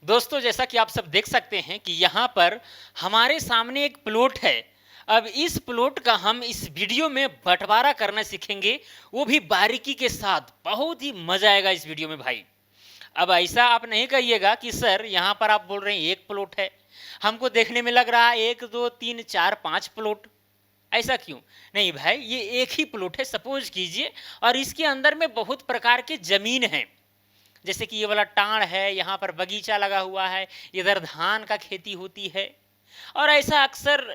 दोस्तों जैसा कि आप सब देख सकते हैं कि यहाँ पर हमारे सामने एक प्लॉट है। अब इस प्लॉट का हम इस वीडियो में बंटवारा करना सीखेंगे, वो भी बारीकी के साथ। बहुत ही मजा आएगा इस वीडियो में भाई। अब ऐसा आप नहीं कहिएगा कि सर यहाँ पर आप बोल रहे हैं एक प्लॉट है, हमको देखने में लग रहा है 1 2 3 4 5 प्लॉट। ऐसा क्यों? नहीं भाई, ये एक ही प्लॉट है, सपोज कीजिए। और इसके अंदर में बहुत प्रकार के जमीन है, जैसे कि ये वाला टाण है, यहाँ पर बगीचा लगा हुआ है, इधर धान का खेती होती है। और ऐसा अक्सर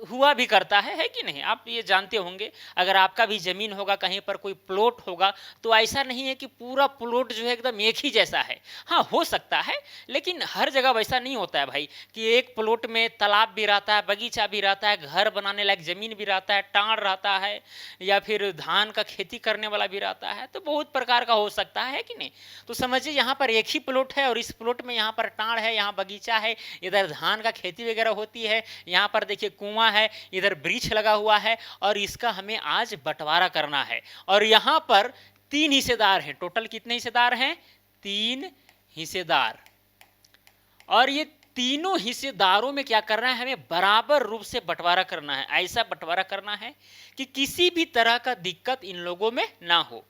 हुआ भी करता है कि नहीं? आप ये जानते होंगे, अगर आपका भी जमीन होगा, कहीं पर कोई प्लॉट होगा, तो ऐसा नहीं है कि पूरा प्लॉट जो है एकदम एक ही जैसा है। हाँ, हो सकता है, लेकिन हर जगह वैसा नहीं होता है भाई कि एक प्लॉट में तालाब भी रहता है, बगीचा भी रहता है, घर बनाने लायक जमीन भी रहता है, टाण रहता है, या फिर धान का खेती करने वाला भी रहता है। तो बहुत प्रकार का हो सकता है कि नहीं? तो समझिए यहाँ पर एक ही प्लॉट है, और इस प्लॉट में यहाँ पर टाण है, यहाँ बगीचा है, इधर धान का खेती वगैरह होती है, यहाँ पर देखिए कुआं है, इधर वृक्ष लगा हुआ है, और इसका हमें आज बंटवारा करना है। और यहाँ पर 3 हिस्सेदार हैं। टोटल कितने हिस्सेदार हैं? 3 हिस्सेदार। और ये तीनों हिस्सेदारों में क्या करना है? हमें बराबर रूप से बंटवारा करना है। ऐसा बंटवारा करना है कि किसी भी तरह का दिक्कत इन लोगों में ना हो।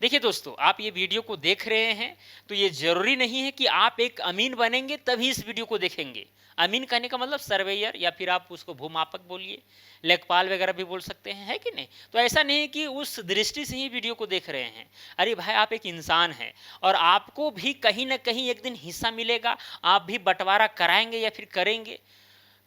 देखिए दोस्तों, आप ये वीडियो को देख रहे हैं तो ये जरूरी नहीं है कि आप एक अमीन बनेंगे तभी इस वीडियो को देखेंगे। अमीन कहने का मतलब सर्वेयर, या फिर आप उसको भूमापक बोलिए, लेखपाल वगैरह भी बोल सकते हैं, है कि नहीं? तो ऐसा नहीं है कि उस दृष्टि से ही वीडियो को देख रहे हैं। अरे भाई, आप एक इंसान हैं, और आपको भी कहीं ना कहीं एक दिन हिस्सा मिलेगा, आप भी बंटवारा कराएंगे या फिर करेंगे।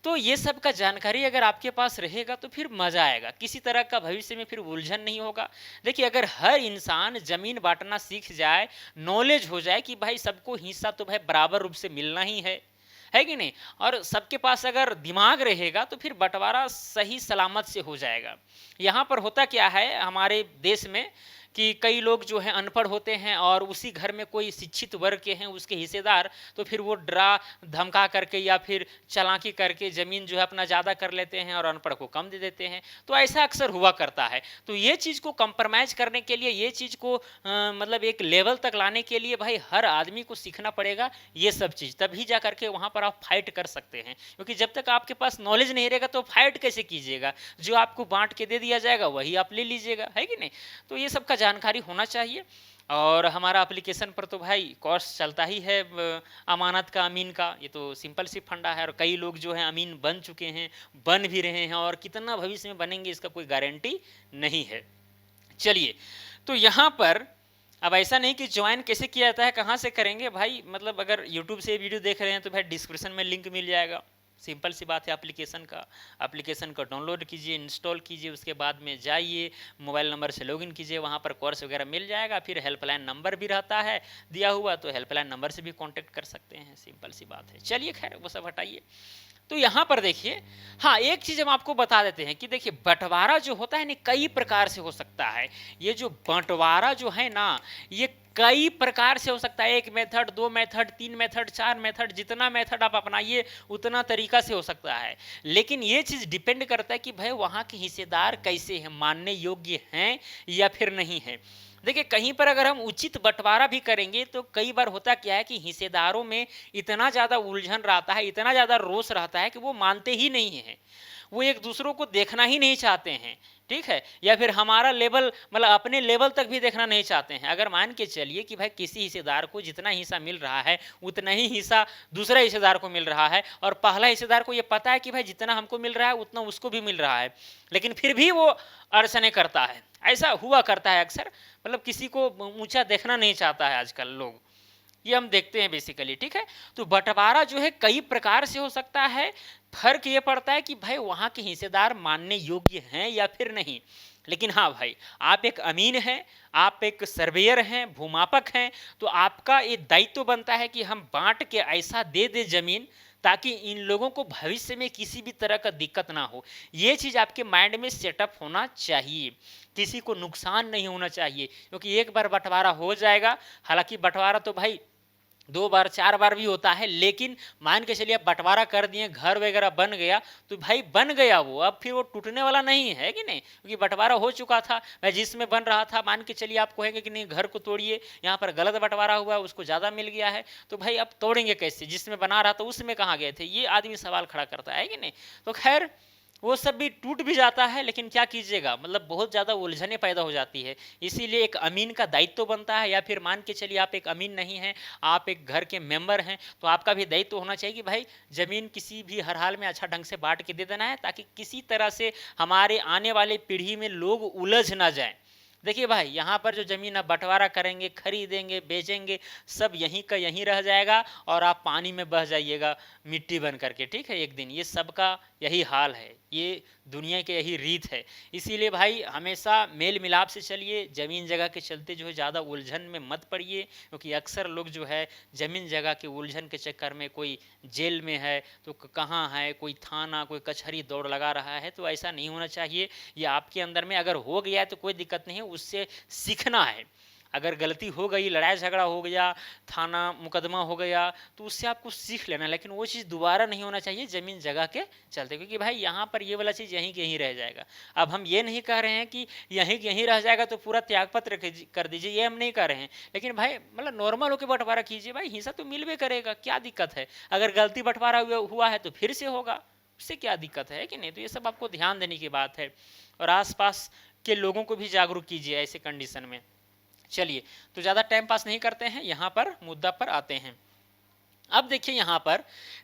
तो ये सब का जानकारी अगर आपके पास रहेगा तो फिर मजा आएगा, किसी तरह का भविष्य में फिर उलझन नहीं होगा। देखिए, अगर हर इंसान जमीन बांटना सीख जाए, नॉलेज हो जाए कि भाई सबको हिस्सा तो भाई बराबर रूप से मिलना ही है कि नहीं? और सबके पास अगर दिमाग रहेगा तो फिर बंटवारा सही सलामत से हो जाएगा। यहाँ पर होता क्या है हमारे देश में कि कई लोग जो हैं अनपढ़ होते हैं, और उसी घर में कोई शिक्षित वर्ग के हैं उसके हिस्सेदार, तो फिर वो डरा धमका करके या फिर चालाकी करके ज़मीन जो है अपना ज़्यादा कर लेते हैं और अनपढ़ को कम दे देते हैं। तो ऐसा अक्सर हुआ करता है। तो ये चीज़ को कंप्रोमाइज़ करने के लिए, ये चीज़ को मतलब एक लेवल तक लाने के लिए भाई हर आदमी को सीखना पड़ेगा ये सब चीज़, तभी जा करके वहाँ पर आप फाइट कर सकते हैं। क्योंकि जब तक आपके पास नॉलेज नहीं रहेगा तो फाइट कैसे कीजिएगा? जो आपको बांट के दे दिया जाएगा वही आप ले लीजिएगा, है कि नहीं? तो ये सब का जानकारी होना चाहिए। और हमारा एप्लीकेशन पर तो भाई कोर्स चलता ही है अमानत का, अमीन का। ये तो सिंपल सी फंडा है, और कई लोग जो हैं अमीन बन चुके हैं, बन भी रहे हैं, और कितना भविष्य में बनेंगे इसका कोई गारंटी नहीं है। चलिए, तो यहाँ पर अब ऐसा नहीं कि ज्वाइन कैसे किया जाता है, कहाँ से करेंगे भाई? मतलब अगर यूट्यूब से वीडियो देख रहे हैं तो भाई डिस्क्रिप्शन में लिंक मिल जाएगा। सिंपल सी बात है, एप्लीकेशन का डाउनलोड कीजिए, इंस्टॉल कीजिए, उसके बाद में जाइए, मोबाइल नंबर से लॉगिन कीजिए, वहाँ पर कोर्स वगैरह मिल जाएगा। फिर हेल्पलाइन नंबर भी रहता है दिया हुआ, तो हेल्पलाइन नंबर से भी कांटेक्ट कर सकते हैं। सिंपल सी बात है। चलिए खैर, वो सब हटाइए। तो यहाँ पर देखिए, हाँ, एक चीज़ हम आपको बता देते हैं कि देखिए, बंटवारा जो होता है ना कई प्रकार से हो सकता है। ये जो बंटवारा जो है ना, ये कई प्रकार से हो सकता है। 1 मेथड, 2 मेथड, 3 मेथड, 4 मेथड, जितना मेथड आप अपनाइए उतना तरीका से हो सकता है। लेकिन ये चीज़ डिपेंड करता है कि भाई वहाँ के हिस्सेदार कैसे हैं, मानने योग्य हैं या फिर नहीं है। देखिए, कहीं पर अगर हम उचित बंटवारा भी करेंगे तो कई बार होता क्या है कि हिस्सेदारों में इतना ज़्यादा उलझन रहता है, इतना ज़्यादा रोष रहता है कि वो मानते ही नहीं हैं, वो एक दूसरों को देखना ही नहीं चाहते हैं, ठीक है? या फिर हमारा लेवल, मतलब अपने लेवल तक भी देखना नहीं चाहते हैं। अगर मान के चलिए कि भाई किसी हिस्सेदार को जितना हिस्सा मिल रहा है उतना ही हिस्सा दूसरे हिस्सेदार को मिल रहा है, और पहला हिस्सेदार को ये पता है कि भाई जितना हमको मिल रहा है उतना उसको भी मिल रहा है, लेकिन फिर भी वो अड़चने करता है। ऐसा हुआ करता है अक्सर, मतलब किसी को ऊंचा देखना नहीं चाहता है आजकल लोग, ये हम देखते हैं बेसिकली, ठीक है? तो बंटवारा जो है कई प्रकार से हो सकता है। फर्क ये पड़ता है कि भाई वहाँ के हिस्सेदार मानने योग्य हैं या फिर नहीं। लेकिन हाँ भाई, आप एक अमीन हैं, आप एक सर्वेयर हैं, भूमापक हैं, तो आपका ये दायित्व बनता है कि हम बांट के ऐसा दे दे जमीन ताकि इन लोगों को भविष्य में किसी भी तरह का दिक्कत ना हो। ये चीज़ आपके माइंड में सेटअप होना चाहिए, किसी को नुकसान नहीं होना चाहिए। क्योंकि एक बार बंटवारा हो जाएगा, हालांकि बंटवारा तो भाई 2 बार 4 बार भी होता है, लेकिन मान के चलिए आप बंटवारा कर दिए, घर वगैरह बन गया, तो भाई बन गया वो, अब फिर वो टूटने वाला नहीं है कि नहीं, क्योंकि बंटवारा हो चुका था। मैं जिसमें बन रहा था, मान के चलिए आप कहेंगे कि नहीं घर को तोड़िए, यहाँ पर गलत बंटवारा हुआ है, उसको ज़्यादा मिल गया है, तो भाई अब तोड़ेंगे कैसे, जिसमें बना रहा था उसमें कहाँ गए थे, ये आदमी सवाल खड़ा करता है कि नहीं। तो खैर वो सब भी टूट भी जाता है, लेकिन क्या कीजिएगा, मतलब बहुत ज़्यादा उलझनें पैदा हो जाती है। इसीलिए एक अमीन का दायित्व तो बनता है, या फिर मान के चलिए आप एक अमीन नहीं हैं, आप एक घर के मेंबर हैं, तो आपका भी दायित्व होना चाहिए कि भाई ज़मीन किसी भी हर हाल में अच्छा ढंग से बांट के दे देना है, ताकि किसी तरह से हमारे आने वाले पीढ़ी में लोग उलझ ना जाएं। देखिए भाई, यहाँ पर जो ज़मीन आप बंटवारा करेंगे, खरीदेंगे, बेचेंगे, सब यहीं का यहीं रह जाएगा, और आप पानी में बह जाइएगा मिट्टी बन करके, ठीक है, एक दिन। ये सबका यही हाल है, ये दुनिया की यही रीत है। इसीलिए भाई हमेशा मेल मिलाप से चलिए, ज़मीन जगह के चलते जो है ज़्यादा उलझन में मत पड़िए, क्योंकि अक्सर लोग जो है ज़मीन जगह के उलझन के चक्कर में, कोई जेल में है तो कहाँ है, कोई थाना, कोई कचहरी दौड़ लगा रहा है, तो ऐसा नहीं होना चाहिए। ये आपके अंदर में अगर हो गया है तो कोई दिक्कत नहीं है, उससे सीखना है। अगर गलती हो गई, लड़ाई झगड़ा हो गया, थाना मुकदमा हो गया, तो उससे आपको सीख लेना, लेकिन वो चीज़ दोबारा नहीं होना चाहिए ज़मीन जगह के चलते, क्योंकि भाई यहाँ पर ये वाला चीज़ यहीं के यहीं रह जाएगा। अब हम ये नहीं कह रहे हैं कि यहीं के यहीं रह जाएगा तो पूरा त्यागपत्र कर दीजिए, ये हम नहीं कह रहे हैं, लेकिन भाई मतलब नॉर्मल होकर बंटवारा कीजिए, भाई हिस्सा तो मिलवे करेगा, क्या दिक्कत है। अगर गलती बंटवारा हुआ है तो फिर से होगा, उससे क्या दिक्कत है कि नहीं। तो ये सब आपको ध्यान देने की बात है, और आसपास के लोगों को भी जागरूक कीजिए ऐसे कंडीशन में। चलिए, तो ज़्यादा टाइम पास नहीं करते हैं, यहाँ पर मुद्दा पर आते हैं। अब देखिए यहाँ पर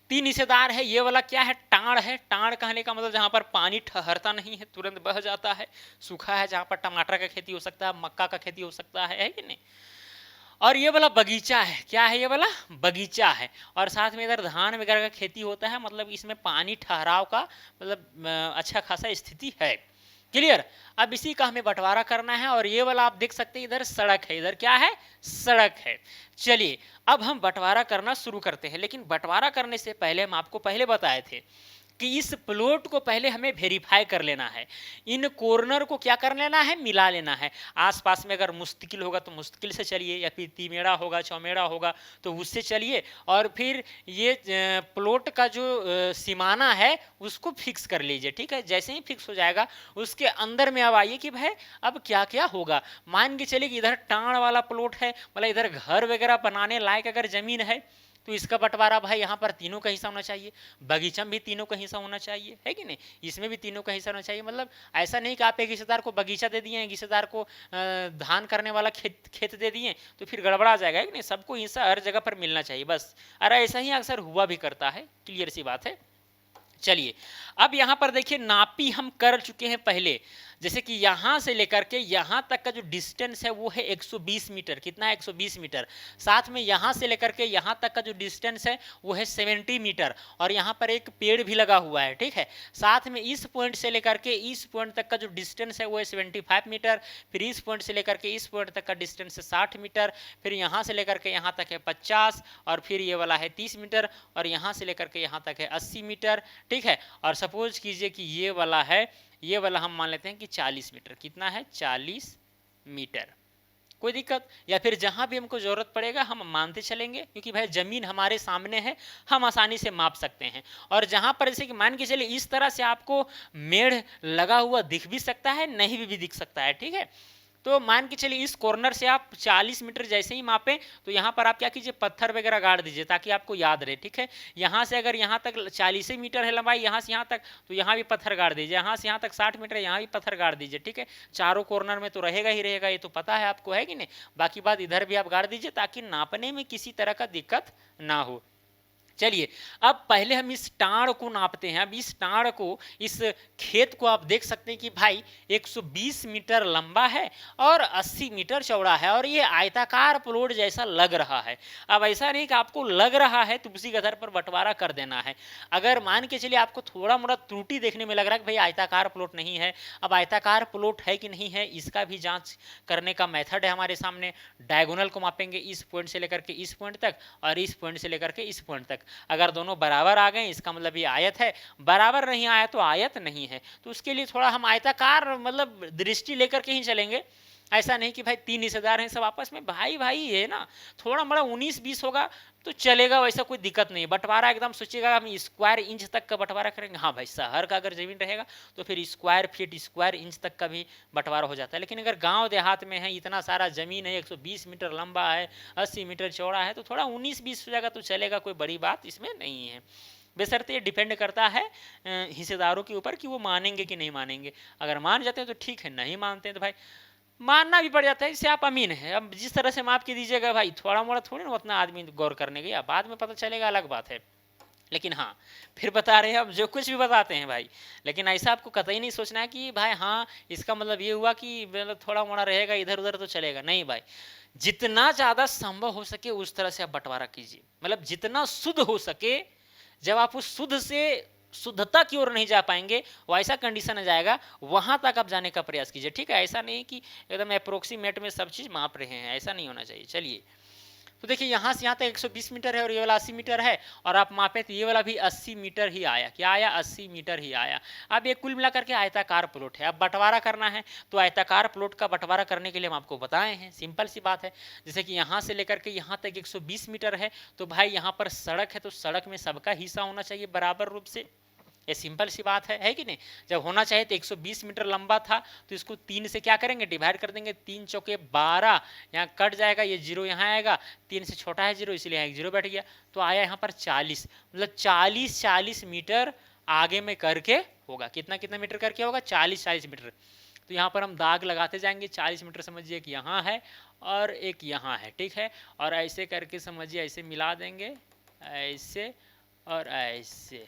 3 हिस्सेदार है, ये वाला क्या है, टाड़ है। टाड़ कहने का मतलब जहाँ पर पानी ठहरता नहीं है, तुरंत बह जाता है। सूखा है, जहाँ पर टमाटर का खेती हो सकता है, मक्का का खेती हो सकता है कि नहीं। और ये वाला बगीचा है, क्या है, ये वाला बगीचा है, और साथ में इधर धान वगैरह का खेती होता है, मतलब इसमें पानी ठहराव का मतलब अच्छा खासा स्थिति है। क्लियर। अब इसी का हमें बंटवारा करना है, और ये वाला आप देख सकते हैं इधर सड़क है, इधर क्या है, सड़क है। चलिए, अब हम बंटवारा करना शुरू करते हैं, लेकिन बंटवारा करने से पहले हम आपको पहले बताए थे कि इस प्लॉट को पहले हमें वेरीफाई कर लेना है, इन कॉर्नर को क्या कर लेना है, मिला लेना है। आसपास में अगर मुश्किल होगा तो मुश्किल से चलिए, या फिर तीमेड़ा होगा, चौमेड़ा होगा तो उससे चलिए, और फिर ये प्लॉट का जो सीमाना है उसको फिक्स कर लीजिए, ठीक है। जैसे ही फिक्स हो जाएगा उसके अंदर में अब आइए कि भाई अब क्या क्या होगा। मान के चलिए कि इधर टाण वाला प्लॉट है, मतलब इधर घर वगैरह बनाने लायक अगर जमीन है, तो इसका बंटवारा भाई यहाँ पर तीनों का हिस्सा होना चाहिए। बगीचा में भी तीनों का हिस्सा होना चाहिए, है कि नहीं, इसमें भी तीनों का हिस्सा होना चाहिए। मतलब ऐसा नहीं कि आप एक हिस्सेदार को बगीचा दे दिए, एक हिस्सेदार को धान करने वाला खेत दे दिए, तो फिर गड़बड़ा जाएगा, है कि नहीं। सबको हिस्सा हर जगह पर मिलना चाहिए बस। अरे ऐसा ही अक्सर हुआ भी करता है, क्लियर सी बात है। चलिए, अब यहाँ पर देखिए नापी हम कर चुके हैं पहले, जैसे कि यहाँ से लेकर के यहाँ तक का जो डिस्टेंस है वो है 120 मीटर। कितना है, 120 मीटर। साथ में यहाँ से लेकर के यहाँ तक का जो डिस्टेंस है वो है 70 मीटर, और यहाँ पर एक पेड़ भी लगा हुआ है, ठीक है। साथ में इस पॉइंट से लेकर के इस पॉइंट तक का जो डिस्टेंस है वो है 75 मीटर। फिर इस पॉइंट से लेकर के इस पॉइंट तक का डिस्टेंस है 60 मीटर। फिर यहाँ से लेकर के यहाँ तक है 50, और फिर ये वाला है 30 मीटर, और यहाँ से लेकर के यहाँ तक है 80 मीटर, ठीक है। और सपोज कीजिए कि ये वाला है, ये वाला हम मान लेते हैं कि 40 मीटर। कितना है, 40 मीटर। कोई दिक्कत, या फिर जहां भी हमको जरूरत पड़ेगा हम मानते चलेंगे, क्योंकि भाई जमीन हमारे सामने है, हम आसानी से माप सकते हैं। और जहां पर जैसे कि मान के चलिए इस तरह से आपको मेढ़ लगा हुआ दिख भी सकता है, नहीं भी दिख सकता है, ठीक है। तो मान के चलिए इस कॉर्नर से आप 40 मीटर जैसे ही मापें, तो यहाँ पर आप क्या कीजिए, पत्थर वगैरह गाड़ दीजिए ताकि आपको याद रहे, ठीक है। यहाँ से अगर यहाँ तक 40 मीटर है लंबाई, यहाँ से यहाँ तक, तो यहाँ भी पत्थर गाड़ दीजिए। यहाँ से यहाँ तक 60 मीटर, यहाँ भी पत्थर गाड़ दीजिए, ठीक है। चारों कॉर्नर में तो रहेगा ही रहेगा, ये तो पता है आपको, है कि नहीं। बाकी बात इधर भी आप गाड़ दीजिए ताकि नापने में किसी तरह का दिक्कत ना हो। चलिए, अब पहले हम इस टाड़ को नापते हैं। अब इस टाड़ को, इस खेत को आप देख सकते हैं कि भाई 120 मीटर लंबा है और 80 मीटर चौड़ा है, और ये आयताकार प्लॉट जैसा लग रहा है। अब ऐसा नहीं कि आपको लग रहा है तो उसी के आधार पर बंटवारा कर देना है। अगर मान के चलिए आपको थोड़ा मोड़ा त्रुटि देखने में लग रहा है कि भाई आयताकार प्लॉट नहीं है, अब आयताकार प्लॉट है कि नहीं है इसका भी जांच करने का मेथड है हमारे सामने। डायगोनल को मापेंगे इस पॉइंट से लेकर के इस पॉइंट तक, और इस पॉइंट से लेकर के इस पॉइंट तक। अगर दोनों बराबर आ गए इसका मतलब ये आयत है, बराबर नहीं आया तो आयत नहीं है। तो उसके लिए थोड़ा हम आयताकार मतलब दृष्टि लेकर के ही चलेंगे। ऐसा नहीं कि भाई 3 हिस्सेदार हैं सब आपस में भाई भाई है ना, थोड़ा बड़ा 19-20 होगा तो चलेगा, वैसा कोई दिक्कत नहीं है। बंटवारा एकदम सोचिएगा हम स्क्वायर इंच तक का बंटवारा करेंगे, हाँ भाई शहर का अगर जमीन रहेगा तो फिर स्क्वायर फीट स्क्वायर इंच तक का भी बंटवारा हो जाता है। लेकिन अगर गांव देहात में है, इतना सारा जमीन है, 120 मीटर लंबा है, 80 मीटर चौड़ा है, तो थोड़ा 19-20 हो जाएगा तो चलेगा, कोई बड़ी बात इसमें नहीं है। बेशर्ते ये डिपेंड करता है हिस्सेदारों के ऊपर कि वो मानेंगे कि नहीं मानेंगे। अगर मान जाते हैं तो ठीक है, नहीं मानते हैं तो भाई मानना भी पड़ जाता है। इससे आप अमीन है, अब जिस तरह से माफ के दीजिएगा भाई, थोड़ा मोड़ा थोड़ी ना उतना आदमी गौर करने गया, बाद में पता चलेगा अलग बात है। लेकिन हाँ, फिर बता रहे हैं, अब जो कुछ भी बताते हैं भाई, लेकिन ऐसा आपको कतई नहीं सोचना है कि भाई हाँ इसका मतलब ये हुआ कि मतलब थोड़ा मोड़ा रहेगा इधर उधर तो चलेगा, नहीं भाई। जितना ज़्यादा संभव हो सके उस तरह से आप बंटवारा कीजिए, मतलब जितना शुद्ध हो सके। जब आप उस शुद्ध से शुद्धता की ओर नहीं जा पाएंगे, वैसा कंडीशन आ जाएगा, वहां तक आप जाने का प्रयास कीजिए, ठीक है। ऐसा नहीं कि एकदम अप्रोक्सीमेट में सब चीज़ माप रहे हैं, ऐसा नहीं होना चाहिए। चलिए, तो देखिए यहाँ से यहाँ तक 120 मीटर है और ये वाला 80 मीटर है, और आप मापें तो ये वाला भी 80 मीटर ही आया। क्या आया? 80 मीटर ही आया। अब ये कुल मिलाकर के आयताकार प्लॉट है। अब बंटवारा करना है तो आयताकार प्लॉट का बंटवारा करने के लिए हम आपको बताए हैं, सिंपल सी बात है। जैसे कि यहाँ से लेकर के यहाँ तक 120 मीटर है, तो भाई यहाँ पर सड़क है तो सड़क में सबका हिस्सा होना चाहिए बराबर रूप से। ये सिंपल सी बात है कि नहीं। जब होना चाहिए तो 120 मीटर लंबा था तो इसको 3 से क्या करेंगे, डिवाइड कर देंगे। 3 चौके 12, यहाँ कट जाएगा, ये जीरो यहाँ आएगा, 3 से छोटा है जीरो इसलिए यहाँ एक जीरो बैठ गया, तो आया यहाँ पर 40, मतलब 40 मीटर आगे में करके होगा। कितना कितना मीटर करके होगा? 40 मीटर। तो यहाँ पर हम दाग लगाते जाएंगे। 40 मीटर समझिए कि यहाँ है और एक यहाँ है, ठीक है। और ऐसे करके समझिए, ऐसे मिला देंगे, ऐसे और ऐसे,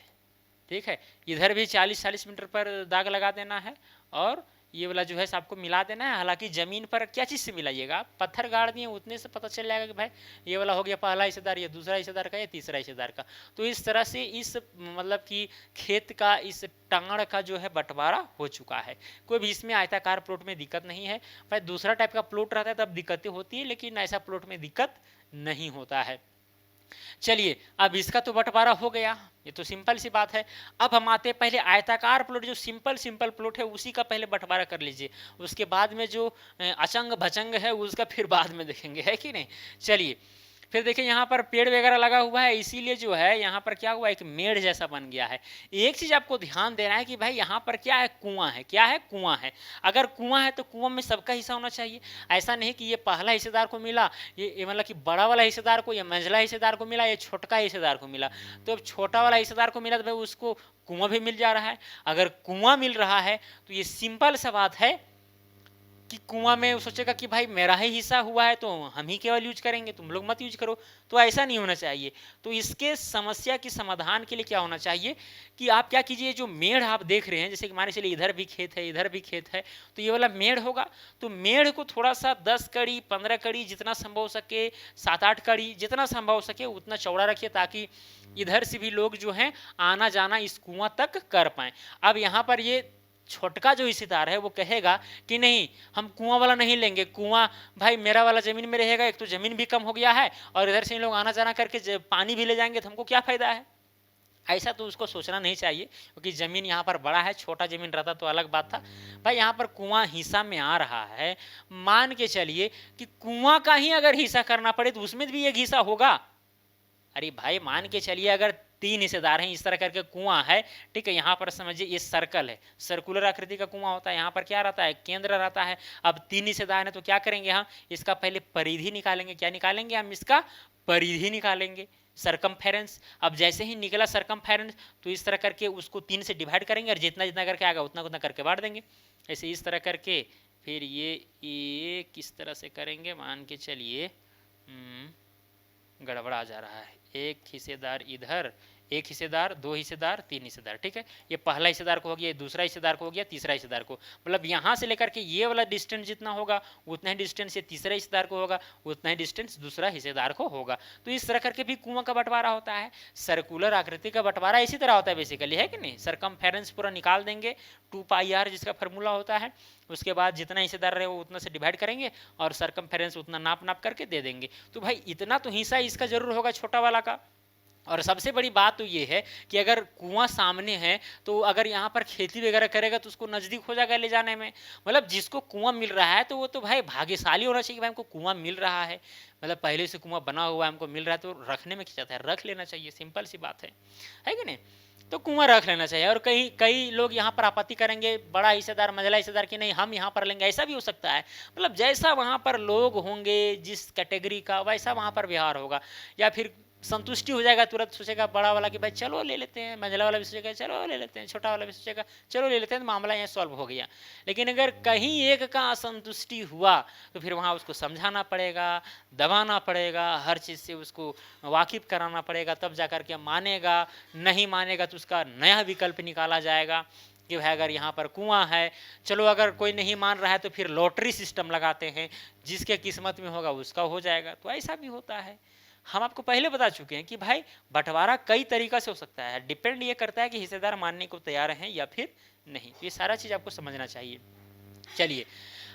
ठीक है। इधर भी 40 मीटर पर दाग लगा देना है, और ये वाला जो है आपको मिला देना है। हालांकि जमीन पर क्या चीज़ से मिलाइएगा, आप पत्थर गाड़ दिए उतने से पता चल जाएगा कि भाई ये वाला हो गया पहला हिस्सेदार, ये दूसरा हिस्सेदार का, ये तीसरा हिस्सेदार का। तो इस तरह से इस मतलब कि खेत का, इस टांगड़ का जो है बंटवारा हो चुका है। कोई भी इसमें आयताकार प्लॉट में दिक्कत नहीं है भाई। दूसरा टाइप का प्लॉट रहता है तब दिक्कतें होती है, लेकिन ऐसा प्लॉट में दिक्कत नहीं होता है। चलिए, अब इसका तो बंटवारा हो गया, ये तो सिंपल सी बात है। अब हम आते हैं पहले आयताकार प्लॉट, जो सिंपल प्लॉट है उसी का पहले बंटवारा कर लीजिए। उसके बाद में जो अचंग भचंग है उसका फिर बाद में देखेंगे, है कि नहीं। चलिए, फिर देखिए यहाँ पर पेड़ वगैरह लगा हुआ है, इसीलिए जो है यहाँ पर क्या हुआ, एक मेड़ जैसा बन गया है। एक चीज आपको ध्यान देना है कि भाई यहाँ पर क्या है, कुआं है। क्या है? कुआं है। अगर कुआं है तो कुआं में सबका हिस्सा होना चाहिए। ऐसा नहीं कि ये पहला हिस्सेदार को मिला, ये मतलब कि बड़ा वाला हिस्सेदार को, या मंझला हिस्सेदार को मिला, ये छोटका हिस्सेदार को मिला। तो अब छोटा वाला हिस्सेदार को मिला तो भाई उसको कुआं भी मिल जा रहा है। अगर कुआं मिल रहा है तो ये सिंपल सा बात है कि कुआं में सोचेगा कि भाई मेरा ही हिस्सा हुआ है तो हम ही केवल यूज करेंगे, तुम लोग मत यूज करो। तो ऐसा नहीं होना चाहिए। तो इसके समस्या के समाधान के लिए क्या होना चाहिए कि आप क्या कीजिए, जो मेड़ आप देख रहे हैं, जैसे कि मान चलिए इधर भी खेत है, इधर भी खेत है, तो ये वाला मेड़ होगा, तो मेड़ को थोड़ा सा 10 कड़ी 15 कड़ी जितना संभव हो सके, 7-8 कड़ी जितना संभव हो सके उतना चौड़ा रखिए, ताकि इधर से भी लोग जो हैं आना जाना इस कुआं तक कर पाए। अब यहाँ पर ये छोटका जो हिस्सेदार है वो कहेगा कि नहीं, हम कुआं वाला नहीं लेंगे, कुआं भाई मेरा वाला जमीन में रहेगा, एक तो जमीन भी कम हो गया है और इधर से लोग आना जाना करके पानी भी ले जाएंगे तो हमको क्या फायदा है। ऐसा तो उसको सोचना नहीं चाहिए, क्योंकि जमीन यहाँ पर बड़ा है, छोटा जमीन रहता तो अलग बात था। भाई यहाँ पर कुआं हिस्सा में आ रहा है, मान के चलिए कि कुआं का ही अगर हिस्सा करना पड़े तो उसमें भी एक हिस्सा होगा। अरे भाई मान के चलिए अगर 3 हिस्सेदार हैं, इस तरह करके कुआं है, ठीक है। यहाँ पर समझिए ये सर्कल है, सर्कुलर आकृति का कुआं होता है। यहाँ पर क्या रहता है, केंद्र रहता है। अब 3 हिस्सेदार हैं तो क्या करेंगे हम, इसका पहले परिधि निकालेंगे। क्या निकालेंगे हम, इसका परिधि निकालेंगे, सरकमफेरेंस। अब जैसे ही निकला सरकमफेरेंस तो इस तरह करके उसको 3 से डिवाइड करेंगे और जितना जितना करके आएगा उतना उतना करके बांट देंगे। ऐसे इस तरह करके फिर ये किस तरह से करेंगे, मान के चलिए गड़बड़ा जा रहा है। एक हिस्सेदार इधर, एक हिस्सेदार, 2 हिस्सेदार, 3 हिस्सेदार, ठीक है। ये पहला हिस्सेदार को हो गया, दूसरा हिस्सेदार को हो गया, तीसरा हिस्सेदार को, मतलब यहाँ से लेकर के ये वाला डिस्टेंस जितना होगा उतना ही डिस्टेंस ये तीसरा हिस्सेदार को होगा, उतना ही डिस्टेंस दूसरा हिस्सेदार को होगा। तो इस तरह करके भी कुआं का बंटवारा होता है। सर्कुलर आकृति का बंटवारा इसी तरह होता है बेसिकली, है कि नहीं। सरकमफेरेंस पूरा निकाल देंगे, 2πr जिसका फॉर्मूला होता है। उसके बाद जितना हिस्सेदार रहे वो उतना से डिवाइड करेंगे और सरकमफेरेंस उतना नाप नाप करके दे देंगे। तो भाई इतना तो हिस्सा इसका जरूर होगा छोटा वाला का, और सबसे बड़ी बात तो ये है कि अगर कुआं सामने है तो अगर यहाँ पर खेती वगैरह करेगा तो उसको नज़दीक हो जाएगा ले जाने में। मतलब जिसको कुआं मिल रहा है तो वो तो भाई भाग्यशाली होना चाहिए कि भाई हमको कुआं मिल रहा है, मतलब पहले से कुआं बना हुआ है हमको मिल रहा है, तो रखने में क्या जाता है, रख लेना चाहिए, सिंपल सी बात है कि नहीं। तो कुआं रख लेना चाहिए। और कई कई लोग यहाँ पर आपत्ति करेंगे, बड़ा हिस्सेदार मंझला हिस्सेदार की नहीं हम यहाँ पर लेंगे, ऐसा भी हो सकता है। मतलब जैसा वहाँ पर लोग होंगे जिस कैटेगरी का वैसा वहाँ पर व्यवहार होगा। या फिर संतुष्टि हो जाएगा, तुरंत सोचेगा बड़ा वाला कि भाई चलो ले लेते हैं, मंझला वाला भी सोचेगा चलो ले लेते हैं, छोटा वाला भी सोचेगा चलो ले लेते हैं, तो मामला यहाँ सॉल्व हो गया। लेकिन अगर कहीं एक का असंतुष्टि हुआ तो फिर वहाँ उसको समझाना पड़ेगा, दबाना पड़ेगा, हर चीज़ से उसको वाकिफ कराना पड़ेगा, तब जा कर के मानेगा। नहीं मानेगा तो उसका नया विकल्प निकाला जाएगा कि भाई अगर यहाँ पर कुआं है, चलो अगर कोई नहीं मान रहा है तो फिर लॉटरी सिस्टम लगाते हैं, जिसके किस्मत में होगा उसका हो जाएगा। तो ऐसा भी होता है। हम आपको पहले बता चुके हैं कि भाई बंटवारा कई तरीका से हो सकता है, डिपेंड ये करता है कि हिस्सेदार मानने को तैयार हैं या फिर नहीं। तो ये सारा चीज़ आपको समझना चाहिए। चलिए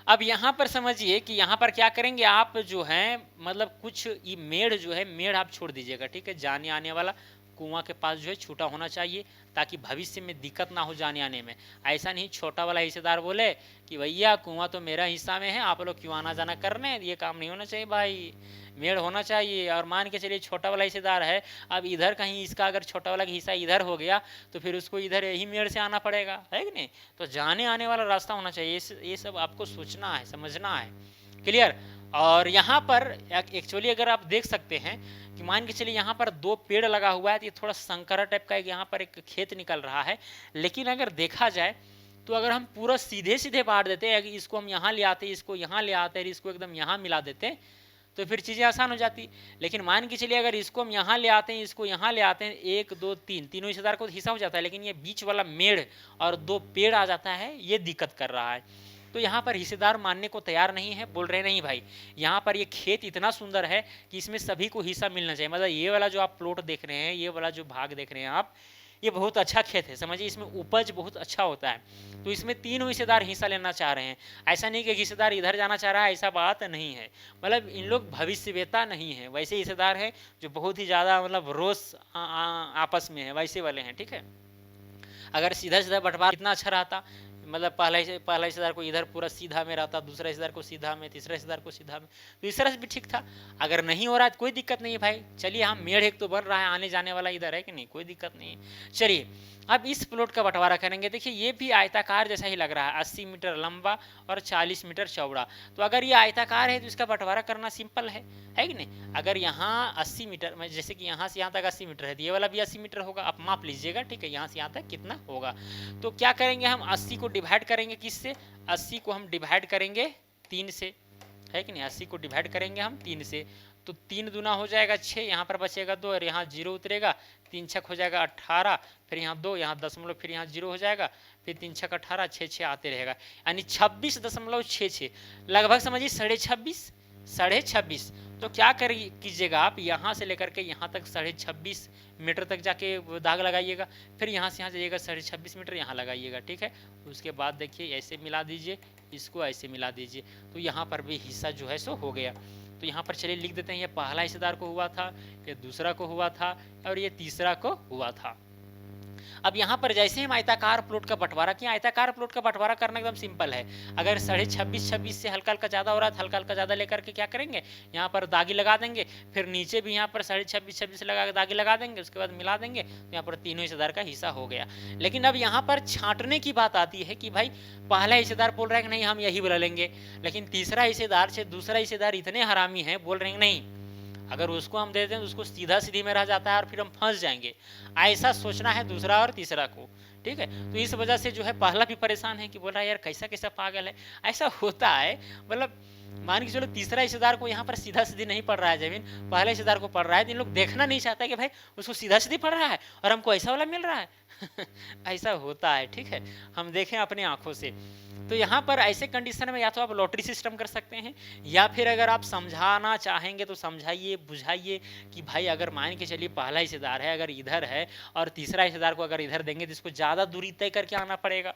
अब यहाँ पर समझिए कि यहाँ पर क्या करेंगे आप जो है, मतलब कुछ ये मेड़ जो है, मेड़ आप छोड़ दीजिएगा, ठीक है। जाने आने वाला कुआं के पास जो है छूटा होना चाहिए, ताकि भविष्य में दिक्कत ना हो जाने आने में। ऐसा नहीं छोटा वाला हिस्सेदार बोले कि भैया कुआं तो मेरा हिस्सा में है, आप लोग क्यों आना जाना कर रहे हैं, ये काम नहीं होना चाहिए भाई, मेड़ होना चाहिए। और मान के चलिए छोटा वाला हिस्सेदार है, अब इधर कहीं इसका अगर छोटा वाला हिस्सा इधर हो गया तो फिर उसको इधर यही मेड़ से आना पड़ेगा, है कि नहीं। तो जाने आने वाला रास्ता होना चाहिए, ये सब आपको सोचना है, समझना है, क्लियर। और यहाँ पर एक्चुअली अगर आप देख सकते हैं कि मान के चलिए यहाँ पर दो पेड़ लगा हुआ है, तो ये थोड़ा संकरा टाइप का यहाँ पर एक खेत निकल रहा है। लेकिन अगर देखा जाए तो अगर हम पूरा सीधे सीधे बांट देते हैं, इसको हम यहाँ ले आते, इसको यहाँ ले आते, इसको एकदम यहाँ मिला देते, तो फिर चीज़ें आसान हो जाती। लेकिन मान के चलिए अगर इसको हम यहाँ ले आते हैं, इसको यहाँ ले आते हैं, एक दो तीन, तीनों हिस्सेदार को हिस्सा हो जाता है, लेकिन ये बीच वाला मेड़ और दो पेड़ आ जाता है, ये दिक्कत कर रहा है। तो यहाँ पर हिस्सेदार मानने को तैयार नहीं है, बोल रहे नहीं भाई यहाँ पर ये खेत इतना सुंदर है कि इसमें सभी को हिस्सा मिलना चाहिए। मतलब ये वाला जो आप प्लॉट देख रहे हैं, ये वाला जो भाग देख रहे हैं आप, ये बहुत अच्छा खेत है, समझिए इसमें उपज बहुत अच्छा होता है। तो इसमें तीनों हिस्सेदार हिस्सा लेना चाह रहे हैं। ऐसा नहीं कि हिस्सेदार इधर जाना चाह रहा है, ऐसा बात नहीं है। मतलब इन लोग भविष्यवेता नहीं है, वैसे हिस्सेदार हैं जो बहुत ही ज़्यादा मतलब रोज आपस में है, वैसे वाले हैं, ठीक है। अगर सीधा सीधा बंटवारा कितना अच्छा रहता, मतलब पहला हिस्सेदार को इधर पूरा सीधा में रहता, दूसरा हिस्सेदार को सीधा में, तीसरा हिस्सेदार को सीधा में, तो इस तरह से भी ठीक था। अगर नहीं हो रहा है तो कोई दिक्कत नहीं है भाई, चलिए हम मेड़ एक तो बन रहा है, आने जाने वाला इधर है कि नहीं, कोई दिक्कत नहीं है। चलिए अब इस प्लॉट का बंटवारा करेंगे। देखिए ये भी आयताकार जैसा ही लग रहा है, 80 मीटर लंबा और 40 मीटर चौड़ा। तो अगर ये आयताकार है तो इसका बंटवारा करना सिंपल है कि नहीं। अगर यहाँ 80 मीटर में, जैसे कि यहाँ से यहाँ तक 80 मीटर है, तो ये वाला भी 80 मीटर होगा, आप माप लीजिएगा, ठीक है, यहाँ से यहाँ तक कितना होगा। तो क्या करेंगे हम 80 को डिवाइड करेंगे किससे, 80 को हम डिवाइड करेंगे 3 से, है कि नहीं। 80 को डिवाइड करेंगे हम 3 से, तो 3 दूना हो जाएगा 6, यहाँ पर बचेगा 2 और यहाँ 0 उतरेगा, 3 छक हो जाएगा 18, फिर यहाँ 2, यहाँ दशमलव, फिर यहाँ 0 हो जाएगा, फिर 3 छक 18, 6 6 आते रहेगा, यानी 26.66, लगभग समझिए 26.5। तो क्या कीजिएगा आप, यहाँ से लेकर के यहाँ तक 26.5 मीटर तक जाके दाग लगाइएगा, फिर यहाँ से यहाँ जाइएगा 26.5 मीटर यहाँ लगाइएगा, ठीक है। उसके बाद देखिए ऐसे मिला दीजिए, इसको ऐसे मिला दीजिए, तो यहाँ पर भी हिस्सा जो है सो हो गया। तो यहाँ पर चलिए लिख देते हैं, ये पहला हिस्सेदार को हुआ था, ये दूसरा को हुआ था और ये तीसरा को हुआ था। अब यहाँ पर जैसे हम आयताकार प्लॉट का बंटवारा किया, आयताकार प्लॉट का बंटवारा करना एकदम सिंपल है। अगर 26.5 से हल्का हल्का ज़्यादा हो रहा है, हल्का हल्का ज़्यादा लेकर के क्या करेंगे, यहाँ पर दागी लगा देंगे, फिर नीचे भी यहाँ पर 26.5 लगा दागी लगा देंगे, उसके बाद मिला देंगे, तो यहाँ पर तीनों हिस्सेदार का हिस्सा हो गया। लेकिन अब यहाँ पर छांटने की बात आती है कि भाई पहला हिस्सेदार बोल रहा है कि नहीं हम यही बोला लेंगे, लेकिन तीसरा हिस्सेदार से दूसरा हिस्सेदार इतने हरामी हैं, बोल रहे हैं नहीं, अगर उसको हम दे दें तो उसको सीधा सीधी में रह जाता है और फिर हम फंस जाएंगे। ऐसा सोचना है दूसरा और तीसरा को, ठीक है। तो इस वजह से जो है पहला भी परेशान है कि बोल रहा है यार कैसा कैसा पागल है, ऐसा होता है। मतलब मान के चलो तीसरा हिस्सेदार को यहाँ पर सीधा सीधी नहीं पड़ रहा है जमीन, पहले हिस्सेदार को पड़ रहा है, तो इन लोग देखना नहीं चाहता कि भाई उसको सीधा सीधी पड़ रहा है और हमको ऐसा वाला मिल रहा है ऐसा होता है, ठीक है, हम देखें अपनी आंखों से। तो यहाँ पर ऐसे कंडीशन में या तो आप लॉटरी सिस्टम कर सकते हैं, या फिर अगर आप समझाना चाहेंगे तो समझाइए, बुझाइए कि भाई अगर मान के चलिए पहला हिस्सेदार है अगर इधर है और तीसरा हिस्सेदार को अगर इधर देंगे तो इसको ज़्यादा दूरी तय करके आना पड़ेगा,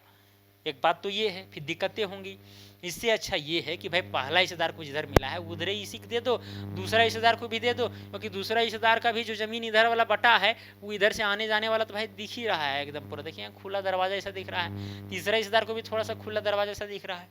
एक बात तो ये है, फिर दिक्कतें होंगी। इससे अच्छा ये है कि भाई पहला हिस्सेदार को जिधर मिला है उधर ही इसी को दे दो, दूसरा हिस्सेदार को भी दे दो, क्योंकि दूसरा हिस्सेदार का भी जो जमीन इधर वाला बटा है वो इधर से आने जाने वाला तो भाई दिख ही रहा है एकदम पूरा, देखिए खुला दरवाजा ऐसा दिख रहा है। तीसरा हिस्सेदार को भी थोड़ा सा खुला दरवाजा ऐसा दिख रहा है।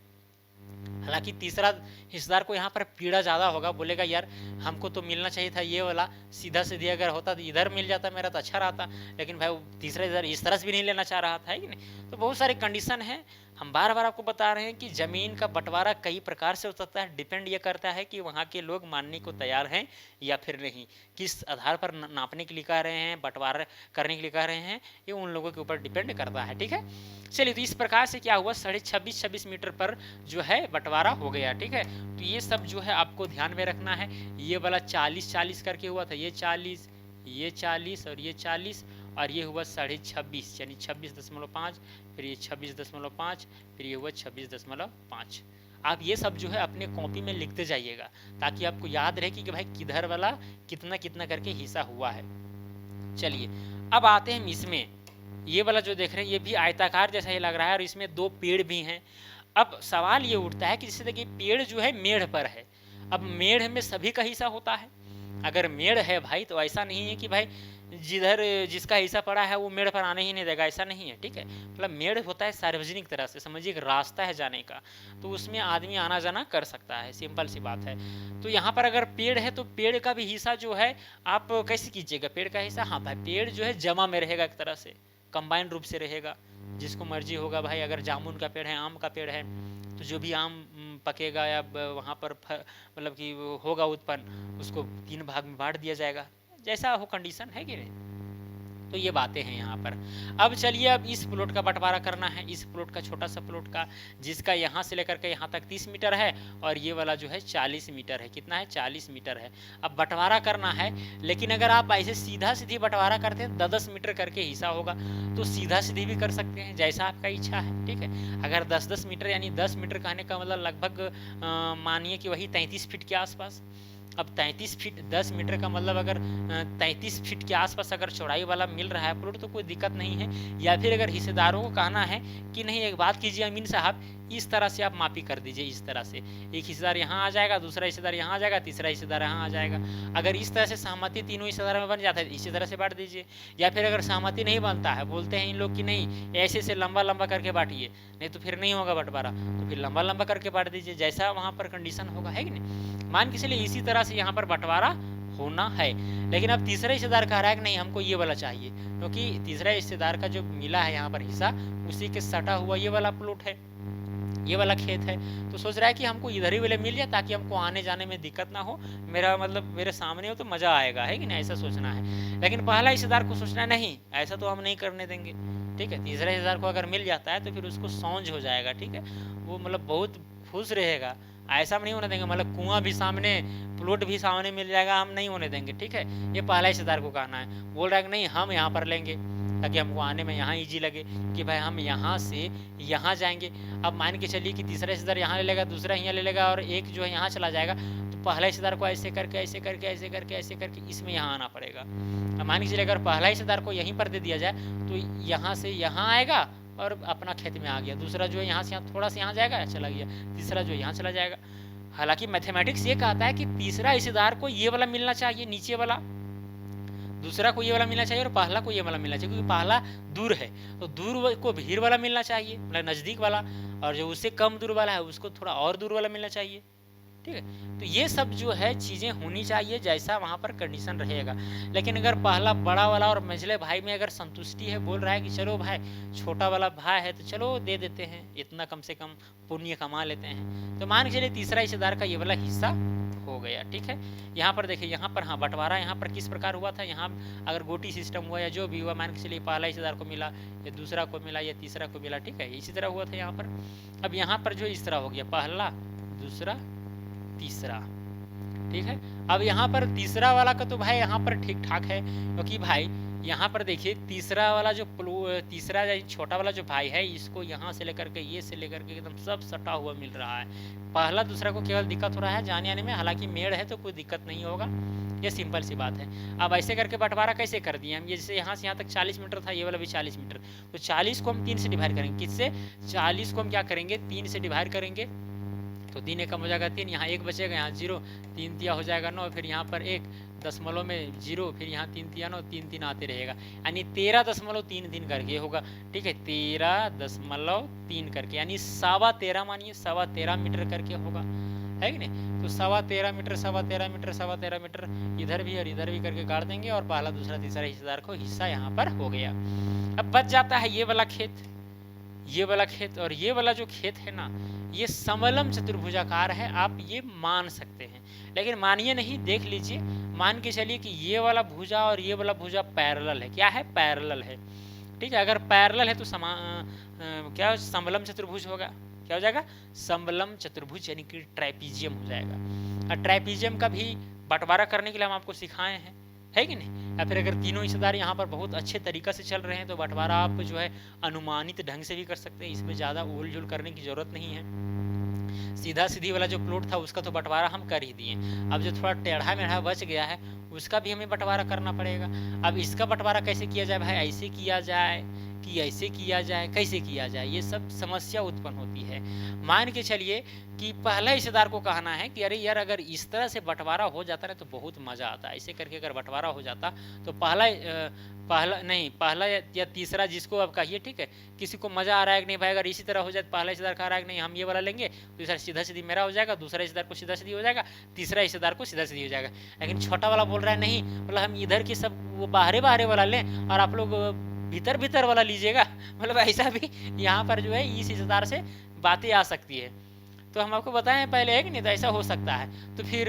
हालांकि तीसरा हिस्सेदार को यहाँ पर पीड़ा ज़्यादा होगा, बोलेगा यार हमको तो मिलना चाहिए था ये वाला, सीधा सीधी अगर होता तो इधर मिल जाता मेरा तो अच्छा रहता, लेकिन भाई वो तीसरा इधर इस तरह से भी नहीं लेना चाह रहा था, है कि नहीं। तो बहुत सारे कंडीशन है, हम बार बार आपको बता रहे हैं कि ज़मीन का बंटवारा कई प्रकार से हो सकता है। डिपेंड ये करता है कि वहाँ के लोग मानने को तैयार हैं या फिर नहीं, किस आधार पर नापने के लिए कह रहे हैं, बंटवारा करने के लिए कह रहे हैं, ये उन लोगों के ऊपर डिपेंड करता है। ठीक है, चलिए तो इस प्रकार से क्या हुआ, 26.5 मीटर पर जो है बंटवारा हो गया। ठीक है, तो ये सब जो है आपको ध्यान में रखना है। ये वाला 40-40 करके हुआ था, ये 40, ये 40 और ये 40, और ये हुआ 26.5 यानी 26.5, फिर ये 26.5, फिर ये हुआ 26.5। आप ये सब जो है अपने कॉपी में लिखते जाइएगा ताकि आपको याद रहे कि भाई किधर वाला कितना कितना करके हिस्सा हुआ है। चलिए अब आते हैं इसमें, ये वाला जो देख रहे हैं ये भी आयताकार जैसा ही लग रहा है और इसमें 2 पेड़ भी हैं। अब सवाल ये उठता है कि जैसे देखिए पेड़ जो है मेढ़ पर है, अब मेढ़ में सभी का हिस्सा होता है। अगर मेढ़ है भाई तो ऐसा नहीं है कि भाई जिधर जिसका हिस्सा पड़ा है वो मेढ़ पर आने ही नहीं देगा, ऐसा नहीं है। ठीक है, मतलब मेढ़ होता है सार्वजनिक तरह से, समझिए एक रास्ता है जाने का, तो उसमें आदमी आना जाना कर सकता है, सिंपल सी बात है। तो यहाँ पर अगर पेड़ है तो पेड़ का भी हिस्सा जो है आप कैसे कीजिएगा, पेड़ का हिस्सा, हाँ भाई पेड़ जो है जमा में रहेगा, एक तरह से कंबाइंड रूप से रहेगा, जिसको मर्जी होगा भाई। अगर जामुन का पेड़ है, आम का पेड़ है, तो जो भी आम पकेगा या वहाँ पर मतलब कि होगा उत्पन्न, उसको 3 भाग में बांट दिया जाएगा, जैसा हो कंडीशन, है कि नहीं। तो ये बातें हैं यहाँ पर। अब चलिए अब इस प्लॉट का बंटवारा करना है, इस प्लॉट का छोटा सा प्लॉट का, जिसका यहाँ से लेकर के यहाँ तक 30 मीटर है और ये वाला जो है 40 मीटर है। कितना है, 40 मीटर है। अब बंटवारा करना है, लेकिन अगर आप ऐसे सीधा सीधी बंटवारा करते हैं 10-10 मीटर करके हिस्सा होगा, तो सीधा सीधी भी कर सकते हैं जैसा आपका इच्छा है। ठीक है, अगर 10-10 मीटर यानी 10 मीटर कहने का मतलब लगभग मानिए कि वही 33 फीट के आसपास। अब 33 फीट 10 मीटर का मतलब अगर 33 फीट के आसपास अगर चौड़ाई वाला मिल रहा है प्लॉट तो कोई दिक्कत नहीं है। या फिर अगर हिस्सेदारों को कहना है कि नहीं एक बात कीजिए अमीन साहब, इस तरह से आप मापी कर दीजिए, इस तरह से एक हिस्सेदार यहाँ आ जाएगा, दूसरा हिस्सेदार यहाँ आ जाएगा, तीसरा हिस्सेदार यहाँ आ जाएगा। अगर इस तरह से सहमति तीनों हिस्सेदार में बन जाता है इसी तरह से बांट दीजिए। या फिर अगर सहमति नहीं बनता है, बोलते हैं इन लोग कि नहीं ऐसे से लंबा लंबा करके बांटिए, नहीं तो फिर नहीं होगा बंटवारा, तो फिर लंबा लंबा करके बांट दीजिए, जैसा वहाँ पर कंडीशन होगा, है कि नहीं। मान के चलिए इसी तरह से यहाँ पर बंटवारा होना है। लेकिन अब तीसरा हिस्सेदार कह रहा है कि नहीं हमको ये वाला चाहिए, क्योंकि तीसरा हिस्सेदार का जो मिला है यहाँ पर हिस्सा उसी के सटा हुआ ये वाला प्लॉट है, ये वाला खेत है। तो सोच रहा है कि हमको इधर ही वाले मिल जाए ताकि हमको आने जाने में दिक्कत ना हो, मेरा मतलब मेरे सामने हो तो मजा आएगा, है कि नहीं, ऐसा सोचना है। लेकिन पहला हिस्सेदार को सोचना है नहीं ऐसा तो हम नहीं करने देंगे। ठीक है, तीसरा हिस्सेदार को अगर मिल जाता है तो फिर उसको सौंज हो जाएगा। ठीक है, वो मतलब बहुत खुश रहेगा, ऐसा नहीं होने देंगे, मतलब कुआं भी सामने प्लॉट भी सामने मिल जाएगा, हम नहीं होने देंगे। ठीक है, ये पहला हिस्सेदार को कहना है, बोल रहा है कि नहीं हम यहाँ पर लेंगे ताकि हमको आने में यहाँ ईजी लगे कि भाई हम यहाँ से यहाँ जाएंगे। अब मान के चलिए कि तीसरा हिस्सेदार यहाँ ले लेगा, दूसरा यहाँ ले लेगा और एक जो है यहाँ चला जाएगा, तो पहला हिस्सेदार को ऐसे करके ऐसे करके ऐसे करके ऐसे करके इसमें यहाँ आना पड़ेगा। अब मान के चलिए अगर पहला हिस्सेदार को यहीं पर दे दिया जाए तो यहाँ से यहाँ आएगा और अपना खेत में आ गया, दूसरा जो है यहाँ से यहाँ थोड़ा सा यहाँ जाएगा चला गया, तीसरा जो यहाँ चला जाएगा। हालांकि मैथमेटिक्स ये कहता है कि तीसरा हिस्सेदार को ये वाला मिलना चाहिए, नीचे वाला, दूसरा को ये वाला मिलना चाहिए और पहला को ये वाला मिलना चाहिए, क्योंकि पहला दूर है तो दूर को भीड़ वाला मिलना चाहिए, मतलब नज़दीक वाला, और जो उससे कम दूर वाला है उसको थोड़ा और दूर वाला मिलना चाहिए। ठीक है, तो ये सब जो है चीज़ें होनी चाहिए जैसा वहाँ पर कंडीशन रहेगा। लेकिन अगर पहला बड़ा वाला और मझले भाई में अगर संतुष्टि है, बोल रहा है कि चलो भाई छोटा वाला भाई है तो चलो दे देते हैं, इतना कम से कम पुण्य कमा लेते हैं, तो मान के चलिए तीसरा हिस्सेदार का ये वाला हिस्सा हो गया। ठीक है, यहाँ पर देखिए यहाँ पर हाँ बंटवारा यहाँ पर किस प्रकार हुआ था, यहाँ अगर गोटी सिस्टम हुआ या जो भी हुआ, मान के चलिए पहला हिस्सेदार को मिला या दूसरा को मिला या तीसरा को मिला। ठीक है, इसी तरह हुआ था यहाँ पर। अब यहाँ पर जो इस तरह हो गया, पहला दूसरा तीसरा। ठीक है, अब यहाँ पर तीसरा वाला का तो भाई यहाँ पर ठीक ठाक है, क्योंकि भाई यहाँ पर देखिए तीसरा वाला जो तीसरा छोटा वाला जो भाई है, इसको यहाँ से लेकर के ये से लेकर के एकदम सब सटा हुआ मिल रहा है। पहला दूसरा को केवल दिक्कत हो रहा है जाने आने में, हालांकि मेड़ है तो कोई दिक्कत नहीं होगा, ये सिंपल सी बात है। अब ऐसे करके बंटवारा कैसे कर दिए हम, ये जैसे यहाँ से यहाँ तक 40 मीटर था, ये वाला भी 40 मीटर, तो 40 को हम 3 से डिवाइड करेंगे। किससे? 40 को हम क्या करेंगे, 3 से डिवाइड करेंगे, तो 3 एकम हो जाएगा 3, यहाँ 1 बचेगा, यहाँ 0, 3 तिया हो जाएगा 9, फिर यहाँ पर 1 दशमलव में 0, फिर यहाँ 3 तिया 9, 3 3 आते रहेगा, यानी 13.33 करके होगा। ठीक है, 13.3 करके, यानी 13.25 मानिए 13.25 मीटर करके होगा, है कि नहीं। तो 13.25 मीटर 13.25 मीटर 13.25 मीटर इधर भी और इधर भी करके गाड़ देंगे, और पहला दूसरा तीसरा हिस्सेदार को हिस्सा यहाँ पर हो गया। अब बच जाता है ये वाला खेत, ये वाला खेत, और ये वाला जो खेत है ना, ये समलम चतुर्भुजाकार है, आप ये मान सकते हैं, लेकिन मानिए नहीं, देख लीजिए, मान के चलिए कि ये वाला भुजा और ये वाला भुजा पैरेलल है। क्या है? पैरेलल है। ठीक है, अगर पैरेलल है तो क्या समलम चतुर्भुज होगा, क्या हो जाएगा? समलम चतुर्भुज, यानी कि ट्राइपीजियम हो जाएगा। और ट्राइपीजियम का भी बंटवारा करने के लिए हम आपको सिखाए हैं, है कि नहीं। या फिर अगर तीनों हिस्सेदार यहाँ पर बहुत अच्छे तरीक़ा से चल रहे हैं तो बंटवारा आप जो है अनुमानित ढंग से भी कर सकते हैं, इसमें ज़्यादा उल झुल करने की ज़रूरत नहीं है। सीधा सीधी वाला जो प्लॉट था उसका तो बंटवारा हम कर ही दिए, अब जो थोड़ा टेढ़ा मेढ़ा बच गया है उसका भी हमें बंटवारा करना पड़ेगा। अब इसका बंटवारा कैसे किया जाए भाई, ऐसे किया जाए कि ऐसे किया जाए, कैसे किया जाए, ये सब समस्या उत्पन्न होती है। मान के चलिए कि पहला हिस्सेदार को कहना है कि अरे यार अगर इस तरह से बंटवारा हो जाता ना तो बहुत मज़ा आता, ऐसे करके अगर बंटवारा हो जाता तो पहला या तीसरा जिसको अब कहिए, ठीक है, किसी को मज़ा आ रहा है कि नहीं भाई अगर इसी तरह हो जाए, पहला हिस्सेदार कह रहा है कि नहीं हम ये वाला लेंगे, दूसरा सीधा सीधी मेरा हो जाएगा, दूसरा हिस्सेदार को सीधा सीधी हो जाएगा, तीसरा हिस्सेदार को सीधा सीधी हो जाएगा। लेकिन छोटा वाला बोल रहा है नहीं, मतलब हम इधर की सब वो बाहरे बाहरे वाला लें और आप लोग भीतर भीतर वाला लीजिएगा, मतलब ऐसा भी यहाँ पर जो है इस हिस्सेदार से बातें आ सकती है। तो हम आपको बताएं पहले, है कि नहीं, तो ऐसा हो सकता है। तो फिर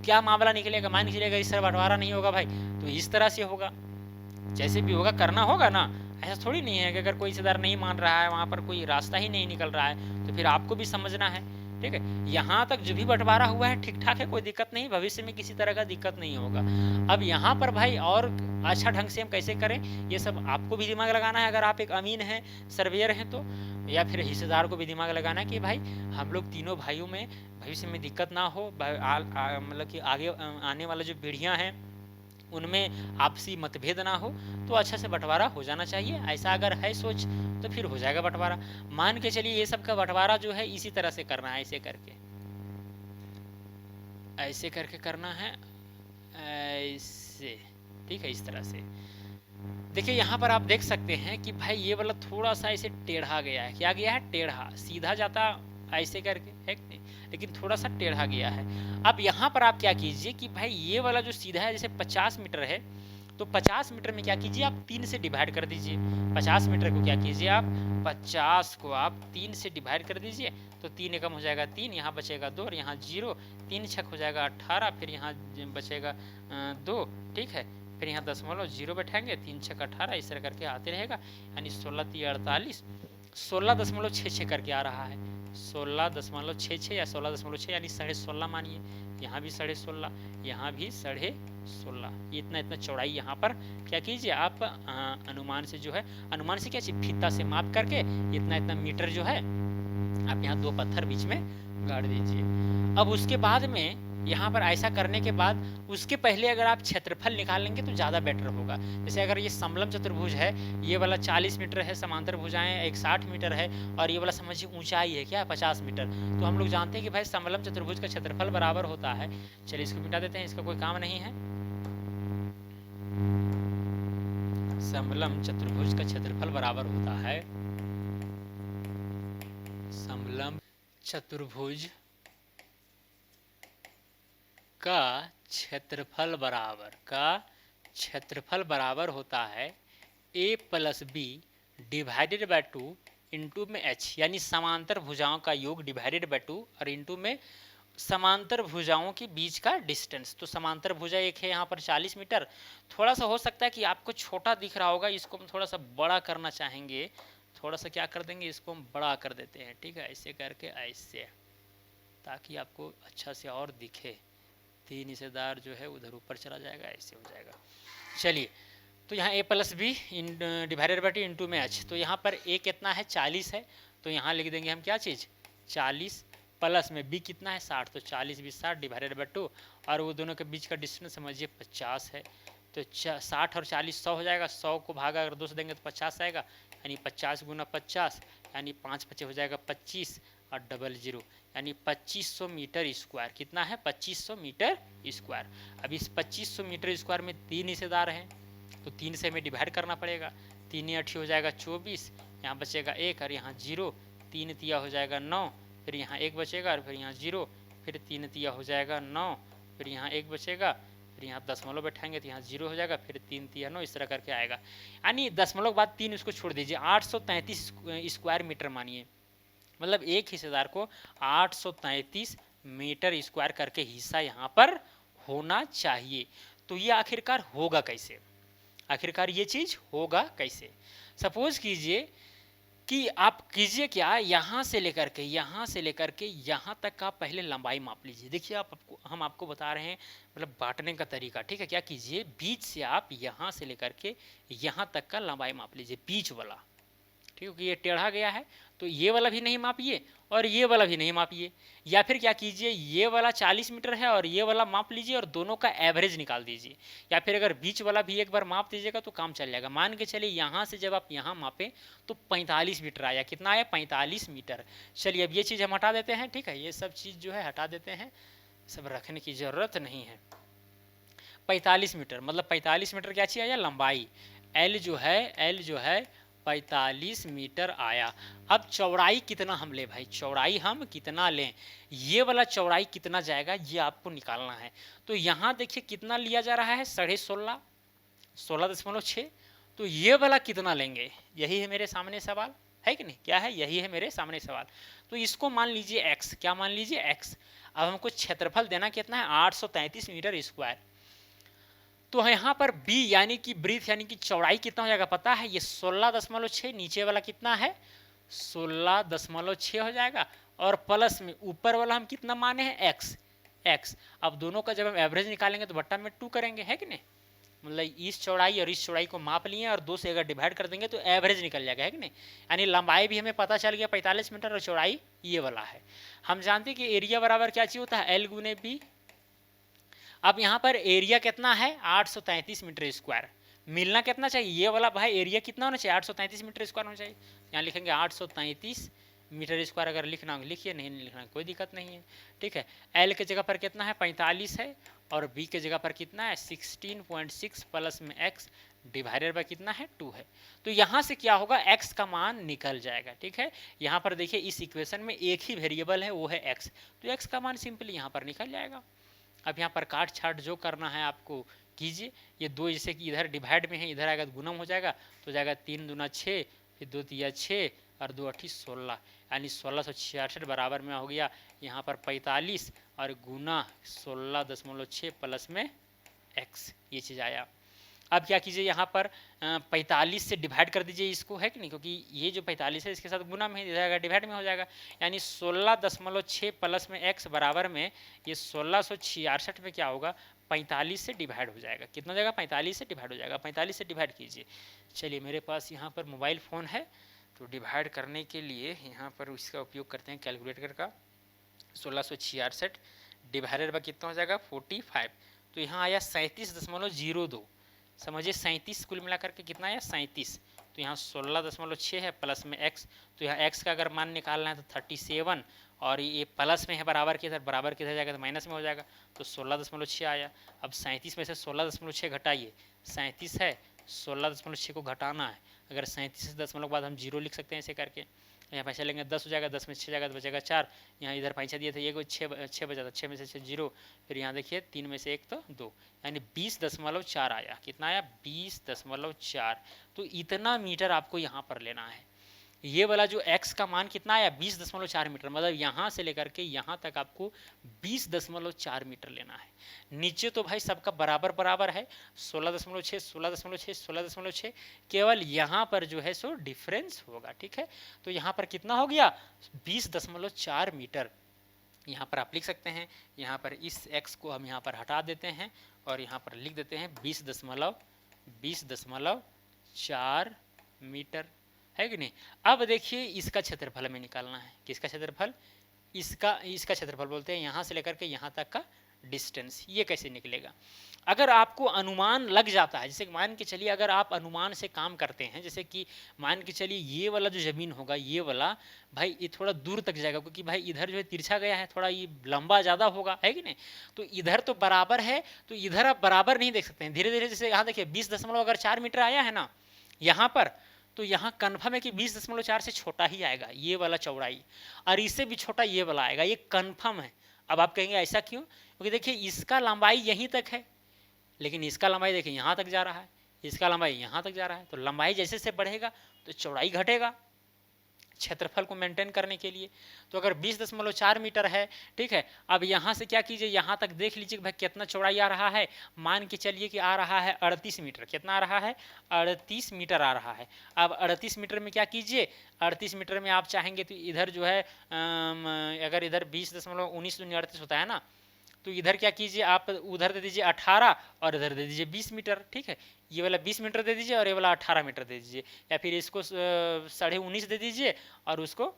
क्या मामला निकलेगा, मान लीजिएगा इस तरह बंटवारा नहीं होगा भाई, तो इस तरह से होगा, जैसे भी होगा करना होगा ना। ऐसा थोड़ी नहीं है कि अगर कोई हिस्सेदार नहीं मान रहा है, वहाँ पर कोई रास्ता ही नहीं निकल रहा है, तो फिर आपको भी समझना है। ठीक है, यहाँ तक जो भी बंटवारा हुआ है ठीक ठाक है, कोई दिक्कत नहीं, भविष्य में किसी तरह का दिक्कत नहीं होगा। अब यहाँ पर भाई और अच्छा ढंग से हम कैसे करें, ये सब आपको भी दिमाग लगाना है, अगर आप एक अमीन हैं, सर्वेयर हैं तो, या फिर हिस्सेदार को भी दिमाग लगाना है कि भाई हम लोग तीनों भाइयों में भविष्य में दिक्कत ना हो, मतलब कि आगे आने वाला जो पीढ़ियाँ हैं उनमें आपसी मतभेद ना हो, तो अच्छा से बंटवारा हो जाना चाहिए। ऐसा अगर है सोच तो फिर हो जाएगा बंटवारा। मान के चलिए ये सब का बंटवारा जो है इसी तरह से करना है, ऐसे करके करना है, ऐसे, ठीक है, इस तरह से। देखिए यहाँ पर आप देख सकते हैं कि भाई ये वाला थोड़ा सा ऐसे टेढ़ा गया है, क्या गया है, टेढ़ा, सीधा जाता ऐसे करके है नहीं, लेकिन थोड़ा सा टेढ़ा गया है। अब यहाँ पर आप क्या कीजिए कि भाई ये वाला जो सीधा है, जैसे 50 मीटर है, तो 50 मीटर में क्या कीजिए आप 3 से डिवाइड कर दीजिए। 50 मीटर को क्या कीजिए आप, 50 को आप 3 से डिवाइड कर दीजिए, तो 3 एकम हो जाएगा 3, यहाँ बचेगा 2 और यहाँ 0, 3 छक हो जाएगा 18, फिर यहाँ बचेगा 2, ठीक है, फिर यहाँ दशमलव 0 बैठाएंगे, 3 छक 18, इस तरह करके आते रहेगा, यानी 16 3 48, 16.66 करके आ रहा है, 16.66 या 16.6, यानी 16.5 मानिए, यहाँ भी 16.5, यहाँ भी 16.5, इतना चौड़ाई यहाँ पर क्या कीजिए आप अनुमान से जो है, अनुमान से क्या चाहिए, फीता से माप करके इतना मीटर जो है आप यहाँ 2 पत्थर बीच में गाड़ दीजिए। अब उसके बाद में यहाँ पर ऐसा करने के बाद उसके पहले अगर आप क्षेत्रफल निकाल लेंगे तो ज़्यादा बेटर होगा। जैसे अगर ये समलम चतुर्भुज है, ये वाला 40 मीटर है, समांतर भुजाएं एक 60 मीटर है, और ये वाला समझिए ऊंचाई है क्या 50 मीटर, तो हम लोग जानते हैं कि भाई समलम चतुर्भुज का क्षेत्रफल बराबर होता है, चलिए इसको मिटा देते हैं, इसका कोई काम नहीं है। समलम चतुर्भुज का क्षेत्रफल बराबर होता है, समलम चतुर्भुज का क्षेत्रफल बराबर होता है a + b divided by 2 into में h, यानी समांतर भुजाओं का योग डिवाइडेड बाय 2 और इंटू में समांतर भुजाओं के बीच का डिस्टेंस। तो समांतर भुजा एक है यहाँ पर 40 मीटर, थोड़ा सा हो सकता है कि आपको छोटा दिख रहा होगा, इसको हम थोड़ा सा बड़ा करना चाहेंगे, थोड़ा सा क्या कर देंगे, इसको हम बड़ा कर देते हैं, ठीक है, ऐसे करके ऐसे, ताकि आपको अच्छा से और दिखे। 3 हिस्सेदार जो है उधर ऊपर चला जाएगा, ऐसे हो जाएगा। चलिए तो यहाँ a plus be in divided by 2 into में h, तो यहाँ पर a कितना है 40 है, तो यहाँ लिख देंगे हम क्या चीज़ 40 प्लस में b कितना है 60, तो 40 20 60 डिवाइडेड बाई 2, और वो दोनों के बीच का डिस्टेंस समझिए 50 है, तो 60 और 40 100 हो जाएगा, 100 को भागा अगर 2 से देंगे तो 50 आएगा, यानी 50 गुना 50 यानी 5 5 हो जाएगा 25 और डबल जीरो यानी 2500 मीटर स्क्वायर। कितना है 2500 मीटर स्क्वायर। अब इस 2500 मीटर स्क्वायर में 3 हिस्सेदार हैं, तो 3 से हमें डिवाइड करना पड़ेगा, 3 8 हो जाएगा 24, यहाँ बचेगा 1 और यहाँ 0, 3 तिया हो जाएगा 9, फिर यहाँ 1 बचेगा और फिर यहाँ 0, फिर 3 तिया हो जाएगा 9, फिर यहाँ 1 बचेगा, फिर यहाँ दशमलव बैठाएंगे तो यहाँ 0 हो जाएगा, फिर 3 तिया 9, इस तरह करके आएगा। यानी दशमलव के बाद 3 उसको छोड़ दीजिए, 833 स्क्वायर मीटर मानिए, मतलब एक हिस्सेदार को 833 मीटर स्क्वायर करके हिस्सा यहाँ पर होना चाहिए। तो ये आखिरकार होगा कैसे, आखिरकार ये चीज होगा कैसे। सपोज कीजिए कि आप कीजिए क्या, यहाँ से लेकर के यहाँ तक का पहले लंबाई माप लीजिए। देखिए हम आपको बता रहे हैं मतलब बांटने का तरीका, ठीक है। क्या कीजिए, बीच से आप यहाँ से लेकर के यहाँ तक का लंबाई माप लीजिए, बीच वाला, ठीक है, क्योंकि ये टेढ़ा गया है तो ये वाला भी नहीं मापिए और ये वाला भी नहीं मापिए। या फिर क्या कीजिए, ये वाला 40 मीटर है और ये वाला माप लीजिए और दोनों का एवरेज निकाल दीजिए। या फिर अगर बीच वाला भी एक बार माप दीजिएगा तो काम चल जाएगा। मान के चलिए यहाँ से जब आप यहाँ मापें तो 45 मीटर आया। कितना आया 45 मीटर। चलिए अब ये चीज़ हम हटा देते हैं, ठीक है, ये सब चीज़ जो है हटा देते हैं, सब रखने की ज़रूरत नहीं है। 45 मीटर मतलब 45 मीटर क्या चीज़ आया, लंबाई। एल जो है 45 मीटर आया। अब चौड़ाई कितना हम ले भाई, चौड़ाई हम कितना लें, ये वाला चौड़ाई कितना जाएगा ये आपको निकालना है। तो यहाँ देखिए कितना लिया जा रहा है 16.5, 16.6। तो ये वाला कितना लेंगे, यही है मेरे सामने सवाल, है कि नहीं, क्या है, यही है मेरे सामने सवाल। तो इसको मान लीजिए x, क्या मान लीजिए x। अब हमको क्षेत्रफल देना कितना है 833 मीटर स्क्वायर। तो यहाँ पर b यानी कि ब्रीथ यानी कि चौड़ाई कितना हो जाएगा पता है, ये 16.6, नीचे वाला कितना है 16.6 हो जाएगा, और प्लस में ऊपर वाला हम कितना माने हैं x। अब दोनों का जब हम एवरेज निकालेंगे तो बट्टा में 2 करेंगे, है कि नहीं, मतलब इस चौड़ाई और इस चौड़ाई को माप लिए और 2 से अगर डिवाइड कर देंगे तो एवरेज निकल जाएगा, है कि नहीं। यानी लंबाई भी हमें पता चल गया 45 मीटर और चौड़ाई ये वाला है। हम जानते हैं कि एरिया बराबर क्या चाहिए होता है, L गुने B। अब यहाँ पर एरिया कितना है 833 मीटर स्क्वायर, मिलना कितना चाहिए, ये वाला भाई एरिया कितना होना चाहिए 833 मीटर स्क्वायर होना चाहिए। यहाँ लिखेंगे 833 मीटर स्क्वायर, अगर लिखना हो लिखिए, नहीं लिखना कोई दिक्कत नहीं है, ठीक है। एल के जगह पर कितना है 45 है और बी के जगह पर कितना है 16.6 प्लस में एक्स डिवाइडेड बाय कितना है 2 है। तो यहाँ से क्या होगा एक्स का मान निकल जाएगा, ठीक है। यहाँ पर देखिए इस इक्वेशन में एक ही वेरिएबल है वो है एक्स, तो एक्स का मान सिंपली यहाँ पर निकल जाएगा। अब यहाँ पर काट छाट जो करना है आपको कीजिए। ये 2 जैसे कि इधर डिवाइड में है, इधर आएगा तो गुणम हो जाएगा, तो जाएगा 3 दूना 6, फिर 2 तिया 6 और 2 अठी 16, यानी 1666 बराबर में हो गया यहाँ पर 45 और गुना 16.6 प्लस में x, ये चीज़ आया। अब क्या कीजिए यहाँ पर 45 से डिवाइड कर दीजिए इसको, है कि नहीं, क्योंकि ये जो 45 है इसके साथ गुना में हो जाएगा, डिवाइड में हो जाएगा, यानी 16.6 प्लस में x बराबर में ये 1666 में क्या होगा 45 से डिवाइड हो जाएगा। कितना हो जाएगा 45 से डिवाइड हो जाएगा, 45 से डिवाइड कीजिए। चलिए मेरे पास यहाँ पर मोबाइल फ़ोन है तो डिवाइड करने के लिए यहाँ पर इसका उपयोग करते हैं कैलकुलेटर का। 1666 डिवाइडेड बाय कितना हो जाएगा 45, तो यहाँ आया 37.02, समझिए 37 कुल मिलाकर के कितना आया 37। तो यहाँ 16.6 है प्लस में x, तो यहाँ x का अगर मान निकालना है तो 37 और ये प्लस में है बराबर के इधर जाएगा तो माइनस में हो जाएगा, तो 16.6 आया। अब 37 में से 16.6 घटाइए, 37 है 16.6 को घटाना है, अगर 37 से दशमलव के बाद हम 0 लिख सकते हैं ऐसे करके। यहाँ पैसा लेंगे 10 हो जाएगा, 10 में 6 जाएगा तो बचेगा 4, यहाँ इधर पैसा दिए थे ये को 6 बचा था, 6 में से 6 0, फिर यहाँ देखिए 3 में से 1 तो 2, यानी 20.4 आया। कितना आया 20.4। तो इतना मीटर आपको यहाँ पर लेना है। ये वाला जो x का मान कितना आया 20.4 मीटर, मतलब यहाँ से लेकर के यहाँ तक आपको 20.4 मीटर लेना है। नीचे तो भाई सबका बराबर बराबर है 16.6 16.6 16.6, केवल यहाँ पर जो है सो डिफरेंस होगा, ठीक है। तो यहाँ पर कितना हो गया 20.4 मीटर, यहाँ पर आप लिख सकते हैं। यहाँ पर इस x को हम यहाँ पर हटा देते हैं और यहाँ पर लिख देते हैं 20.4 20.4 मीटर, है कि नहीं। अब देखिए इसका क्षेत्रफल हमें निकालना है। किसका क्षेत्रफल? इसका क्षेत्रफल बोलते हैं यहाँ से लेकर के यहाँ तक का डिस्टेंस। ये कैसे निकलेगा? अगर आपको अनुमान लग जाता है, जैसे मान के चलिए अगर आप अनुमान से काम करते हैं, जैसे कि मान के चलिए ये वाला जो ज़मीन होगा, ये वाला भाई ये थोड़ा दूर तक जाएगा, क्योंकि भाई इधर जो है तिरछा गया है, थोड़ा ये लंबा ज़्यादा होगा, है कि नहीं। तो इधर तो बराबर है, तो इधर आप बराबर नहीं देख सकते हैं। धीरे धीरे जैसे यहाँ देखिए 20.4 मीटर आया है ना यहाँ पर, तो यहाँ कन्फर्म है कि 20.4 से छोटा ही आएगा ये वाला चौड़ाई, और इससे भी छोटा ये वाला आएगा, ये कन्फर्म है। अब आप कहेंगे ऐसा क्यों? क्योंकि देखिए इसका लंबाई यहीं तक है, लेकिन इसका लंबाई देखिए यहाँ तक जा रहा है, इसका लंबाई यहाँ तक जा रहा है। तो लंबाई जैसे से बढ़ेगा तो चौड़ाई घटेगा क्षेत्रफल को मेंटेन करने के लिए। तो अगर 20.4 मीटर है, ठीक है, अब यहाँ से क्या कीजिए, यहाँ तक देख लीजिए कि भाई कितना चौड़ाई आ रहा है। मान के चलिए कि आ रहा है 38 मीटर। कितना आ रहा है? 38 मीटर आ रहा है। अब 38 मीटर में क्या कीजिए, 38 मीटर में आप चाहेंगे तो इधर जो है अगर इधर 20.19 होता है ना, तो इधर क्या कीजिए आप, उधर दे दीजिए 18 और इधर दे दीजिए 20 मीटर, ठीक है। ये वाला 20 मीटर दे दीजिए और ये वाला 18 मीटर दे दीजिए, या फिर इसको 19.5 दे दीजिए और उसको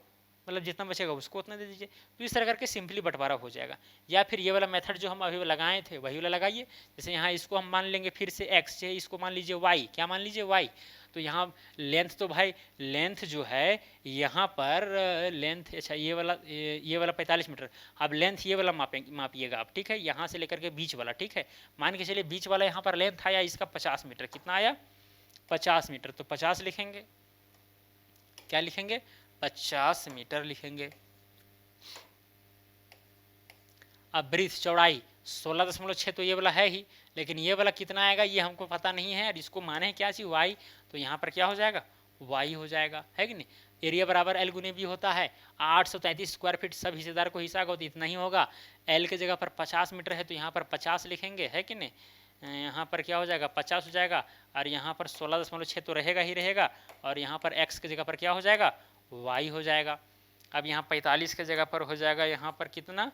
मतलब जितना बचेगा उसको उतना दे दीजिए। तो इस तरह करके सिंपली बंटवारा हो जाएगा। या फिर ये वाला मेथड जो हम अभी लगाए थे वही वाला लगाइए। जैसे यहाँ इसको हम मान लेंगे फिर से x है, इसको मान लीजिए y, क्या मान लीजिए y। तो यहाँ लेंथ तो भाई लेंथ जो है यहाँ पर लेंथ, अच्छा ये वाला 45 मीटर। अब लेंथ ये वाला मापिएगा आप, ठीक है, यहाँ से लेकर के बीच वाला, ठीक है। मान के चलिए बीच वाला यहाँ पर लेंथ आया इसका 50 मीटर। कितना आया? 50 मीटर। तो 50 लिखेंगे, क्या लिखेंगे? 50 मीटर लिखेंगे। अब ब्रीथ चौड़ाई 16.6 तो ये वाला है ही, लेकिन ये वाला कितना आएगा ये हमको पता नहीं है, और इसको माने क्या चीज y, तो यहाँ पर क्या हो जाएगा? y हो जाएगा, है कि नहीं। एरिया बराबर एल गुने बी होता है। 833 स्क्वायर फीट, सब हिस्सेदार को हिस्सा होगा तो इतना ही होगा। एल के जगह पर 50 मीटर है तो यहाँ पर 50 लिखेंगे, है कि नहीं। यहाँ पर क्या हो जाएगा? 50 हो जाएगा, और यहाँ पर 16.6 तो रहेगा ही रहेगा, और यहाँ पर x के जगह पर क्या हो जाएगा? y हो जाएगा। अब यहाँ 45 के जगह पर हो जाएगा, यहाँ पर कितना?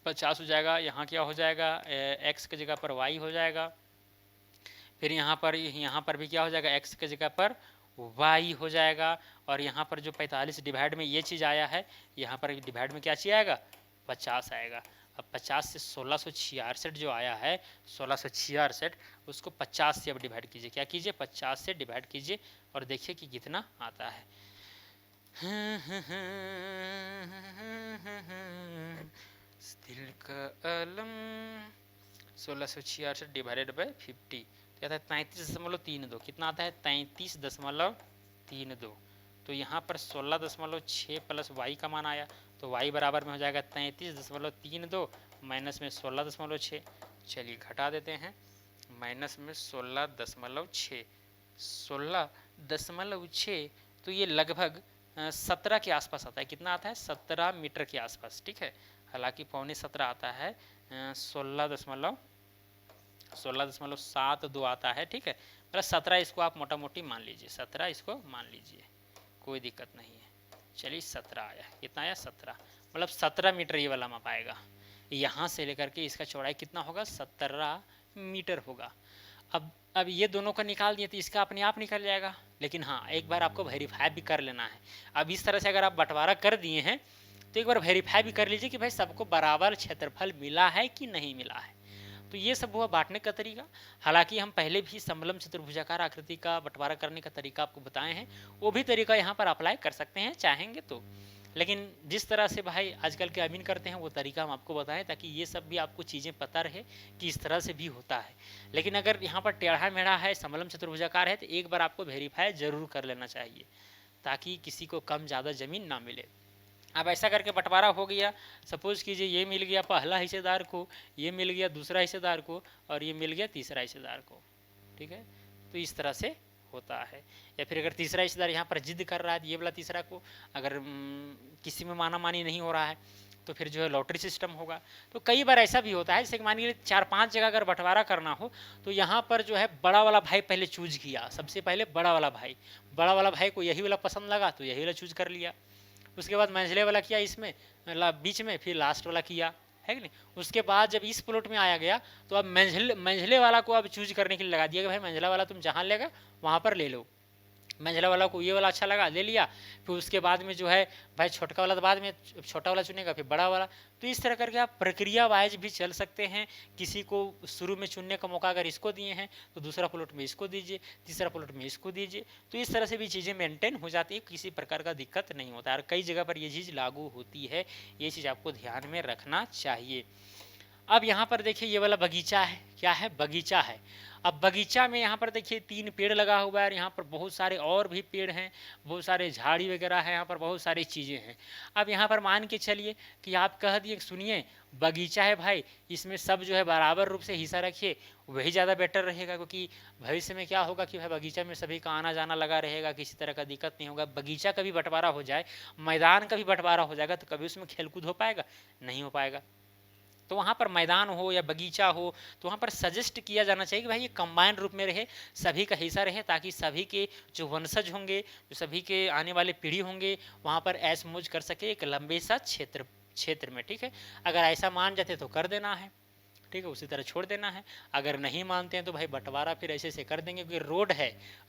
50 हो जाएगा। यहाँ क्या हो जाएगा? x के जगह पर y हो जाएगा। फिर यहाँ पर भी क्या हो जाएगा? x के जगह पर y हो जाएगा। और यहाँ पर जो 45 डिवाइड में ये चीज़ आया है, यहाँ पर डिवाइड में क्या चीज़ आएगा? 50 आएगा। अब 50 से 1666 जो आया है, 1666, उसको 50 से अब डिवाइड कीजिए। क्या कीजिए? 50 से डिवाइड कीजिए और देखिए कि कितना आता है। दिल का अलम 1666 डिवाइडेड बाई 50 क्या था? 33.32। कितना आता है? 33.32। तो यहाँ पर 16.6 प्लस y का मान आया, तो y बराबर में हो जाएगा 33.32 माइनस में 16.6। चलिए घटा देते हैं, माइनस में 16.6, 16.6, तो ये लगभग 17 के आसपास आता है। कितना आता है? 17 मीटर के आसपास, ठीक है। हालांकि 17.15 आता है, 16.72 आता है, ठीक है। मतलब 17 इसको आप मोटा मोटी मान लीजिए, 17 इसको मान लीजिए, कोई दिक्कत नहीं है। चलिए 17 आया। कितना आया? 17, मतलब 17 मीटर ये वाला माप आएगा। यहाँ से लेकर के इसका चौड़ाई कितना होगा? 17 मीटर होगा। अब ये दोनों का निकाल दिए तो इसका अपने आप निकल जाएगा, लेकिन हाँ एक बार आपको वेरीफाई भी कर लेना है। अब इस तरह से अगर आप बंटवारा कर दिए हैं तो एक बार वेरीफाई भी कर लीजिए कि भाई सबको बराबर क्षेत्रफल मिला है कि नहीं मिला है। तो ये सब हुआ बांटने का तरीका। हालांकि हम पहले भी समलम चतुर्भुजाकार आकृति का बंटवारा करने का तरीका आपको बताए हैं, वो भी तरीका यहाँ पर अप्लाई कर सकते हैं चाहेंगे तो। लेकिन जिस तरह से भाई आजकल के अमीन करते हैं वो तरीका हम आपको बताएं, ताकि ये सब भी आपको चीज़ें पता रहे कि इस तरह से भी होता है। लेकिन अगर यहाँ पर टेढ़ा मेढ़ा है, समलम चतुर्भुजाकार है, तो एक बार आपको वेरीफाई जरूर कर लेना चाहिए, ताकि किसी को कम ज़्यादा ज़मीन ना मिले। अब ऐसा करके बंटवारा हो गया। सपोज कीजिए ये मिल गया पहला हिस्सेदार को, ये मिल गया दूसरा हिस्सेदार को, और ये मिल गया तीसरा हिस्सेदार को, ठीक है। तो इस तरह से होता है। या फिर अगर तीसरा हिस्सेदार यहाँ पर जिद कर रहा है, ये वाला तीसरा को अगर किसी में माना मानी नहीं हो रहा है, तो फिर जो है लॉटरी सिस्टम होगा। तो कई बार ऐसा भी होता है, जैसे मान लीजिए 4-5 जगह अगर बंटवारा करना हो, तो यहाँ पर जो है बड़ा वाला भाई पहले चूज किया, सबसे पहले बड़ा वाला भाई को यही वाला पसंद लगा तो यही वाला चूज कर लिया। उसके बाद मंझले वाला किया इसमें, मतलब बीच में, फिर लास्ट वाला किया, है कि नहीं। उसके बाद जब इस प्लॉट में आया गया तो अब मंझले वाला को अब चूज करने के लिए लगा दिया कि भाई मंझला वाला तुम जहाँ लेगा वहाँ पर ले लो। मंझला वाला को ये वाला अच्छा लगा, ले लिया। फिर उसके बाद में जो है भाई छोटका वाला, तो बाद में छोटा वाला चुनेगा, फिर बड़ा वाला। तो इस तरह करके आप प्रक्रिया वाइज भी चल सकते हैं। किसी को शुरू में चुनने का मौका अगर इसको दिए हैं तो दूसरा प्लॉट में इसको दीजिए, तीसरा प्लॉट में इसको दीजिए। तो इस तरह से भी चीज़ें मेंटेन हो जाती है, किसी प्रकार का दिक्कत नहीं होता। और कई जगह पर ये चीज़ लागू होती है, ये चीज़ आपको ध्यान में रखना चाहिए। अब यहाँ पर देखिए ये वाला बगीचा है, क्या है, बगीचा है। अब बगीचा में यहाँ पर देखिए 3 पेड़ लगा हुआ है और यहाँ पर बहुत सारे और भी पेड़ हैं, बहुत सारे झाड़ी वगैरह है, यहाँ पर बहुत सारी चीज़ें हैं। अब यहाँ पर मान के चलिए कि आप कह दिए सुनिए बगीचा है भाई, इसमें सब जो है बराबर रूप से हिस्सा रखिए, वही ज़्यादा बेटर रहेगा। क्योंकि भविष्य में क्या होगा कि भाई बगीचा में सभी का आना जाना लगा रहेगा, किसी तरह का दिक्कत नहीं होगा। बगीचा का भी बंटवारा हो जाए, मैदान का भी बंटवारा हो जाएगा, तो कभी उसमें खेलकूद हो पाएगा, नहीं हो पाएगा। तो वहाँ पर मैदान हो या बगीचा हो तो वहाँ पर सजेस्ट किया जाना चाहिए कि भाई ये कंबाइन रूप में रहे, सभी का हिस्सा रहे, ताकि सभी के जो वंशज होंगे, जो सभी के आने वाले पीढ़ी होंगे, वहाँ पर ऐश मौज कर सके एक लंबे सा क्षेत्र में। ठीक है, अगर ऐसा मान जाते तो कर देना है, ठीक है, उसी तरह छोड़ देना है। अगर नहीं मानते हैं तो भाई बंटवारा फिर ऐसे से कर देंगे, क्योंकि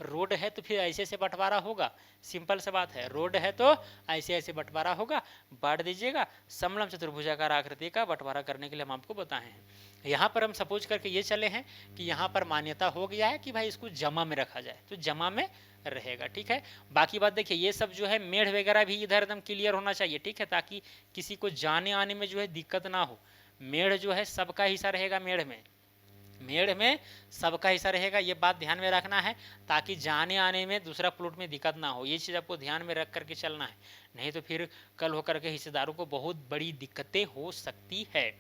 रोड है तो फिर ऐसे से बंटवारा होगा। सिंपल सा बात है, रोड है तो ऐसे ऐसे बंटवारा होगा, बांट दीजिएगा। समलम चतुर्भुजाकार आकृति का बंटवारा करने के लिए हम आपको बताए हैं। यहाँ पर हम सपोज करके ये चले हैं कि यहाँ पर मान्यता हो गया है कि भाई इसको जमा में रखा जाए, तो जमा में रहेगा। ठीक है, बाकी बात देखिए ये सब जो है मेढ़ वगैरह भी इधर एकदम क्लियर होना चाहिए। ठीक है, ताकि किसी को जाने आने में जो है दिक्कत ना हो। मेढ़ जो है सबका हिस्सा रहेगा, मेढ़ में सबका हिस्सा रहेगा, ये बात ध्यान में रखना है, ताकि जाने आने में दूसरा प्लॉट में दिक्कत ना हो। ये चीज़ आपको ध्यान में रख करके चलना है, नहीं तो फिर कल होकर के हिस्सेदारों को बहुत बड़ी दिक्कतें हो सकती है।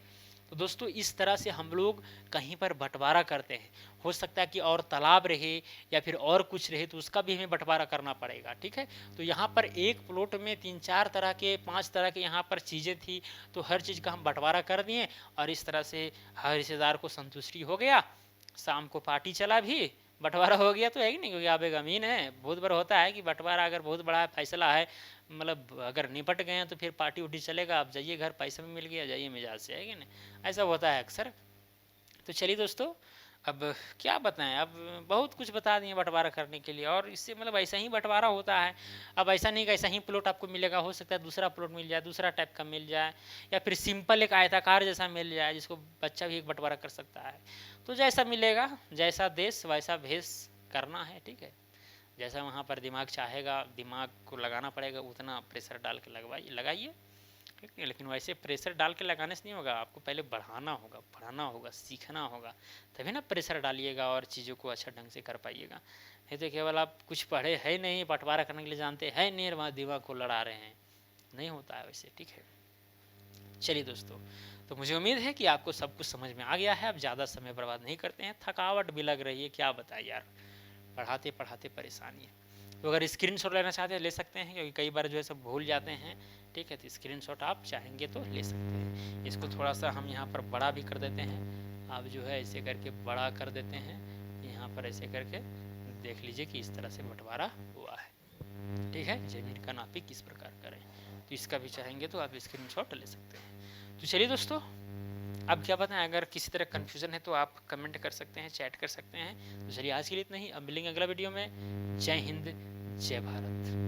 तो दोस्तों इस तरह से हम लोग कहीं पर बंटवारा करते हैं। हो सकता है कि और तालाब रहे या फिर और कुछ रहे, तो उसका भी हमें बंटवारा करना पड़ेगा। ठीक है, तो यहाँ पर एक प्लॉट में 3-4 तरह के 5 तरह के यहाँ पर चीज़ें थी, तो हर चीज़ का हम बंटवारा कर दिए और इस तरह से हर हिस्सेदार को संतुष्टि हो गया। शाम को पार्टी चला भी, बंटवारा हो गया, तो है कि नहीं, क्योंकि आप एक अमीन है। बहुत बार होता है कि बंटवारा अगर बहुत बड़ा फैसला है, मतलब अगर निपट गए हैं तो फिर पार्टी उटी चलेगा, आप जाइए घर, पैसा भी मिल गया, जाइए मिजाज से, है कि नहीं, ऐसा होता है अक्सर। तो चलिए दोस्तों, अब क्या बताएं, अब बहुत कुछ बता दिए बंटवारा करने के लिए, और इससे मतलब ऐसा ही बंटवारा होता है। अब ऐसा नहीं कि ऐसा ही प्लॉट आपको मिलेगा, हो सकता है दूसरा प्लॉट मिल जाए, दूसरा टाइप का मिल जाए, या फिर सिंपल एक आयताकार जैसा मिल जाए जिसको बच्चा भी एक बंटवारा कर सकता है। तो जैसा मिलेगा, जैसा देश वैसा भेष करना है। ठीक है, जैसा वहाँ पर दिमाग चाहेगा, दिमाग को लगाना पड़ेगा, उतना प्रेशर डाल के लगाइए। ठीक है, लेकिन वैसे प्रेशर डाल के लगाने से नहीं होगा, आपको पहले बढ़ाना होगा, पढ़ाना होगा, सीखना होगा, तभी ना प्रेशर डालिएगा और चीज़ों को अच्छा ढंग से कर पाइएगा। नहीं तो केवल आप कुछ पढ़े है नहीं, बंटवारा करने के लिए जानते हैं नहीं, वहाँ दिमाग को लड़ा रहे हैं, नहीं होता है वैसे। ठीक है, चलिए दोस्तों, तो मुझे उम्मीद है कि आपको सब कुछ समझ में आ गया है। अब ज़्यादा समय बर्बाद नहीं करते हैं, थकावट भी लग रही है, क्या बताए यार, पढ़ाते पढ़ाते परेशानी है। तो अगर स्क्रीनशॉट लेना चाहते हैं ले सकते हैं, क्योंकि कई बार जो है सब भूल जाते हैं। ठीक है, तो स्क्रीनशॉट आप चाहेंगे तो ले सकते हैं। इसको थोड़ा सा हम यहाँ पर बड़ा भी कर देते हैं, आप जो है ऐसे करके बड़ा कर देते हैं, यहाँ पर ऐसे करके देख लीजिए कि इस तरह से बंटवारा हुआ है। ठीक है, जमीन का नापी किस प्रकार करें, तो इसका भी चाहेंगे तो आप स्क्रीनशॉट ले सकते हैं। तो चलिए दोस्तों, अब क्या बताएं, अगर किसी तरह कन्फ्यूज़न है तो आप कमेंट कर सकते हैं, चैट कर सकते हैं। तो चलिए आज के लिए इतना ही, अब मिलेंगे अगला वीडियो में। जय हिंद, जय भारत।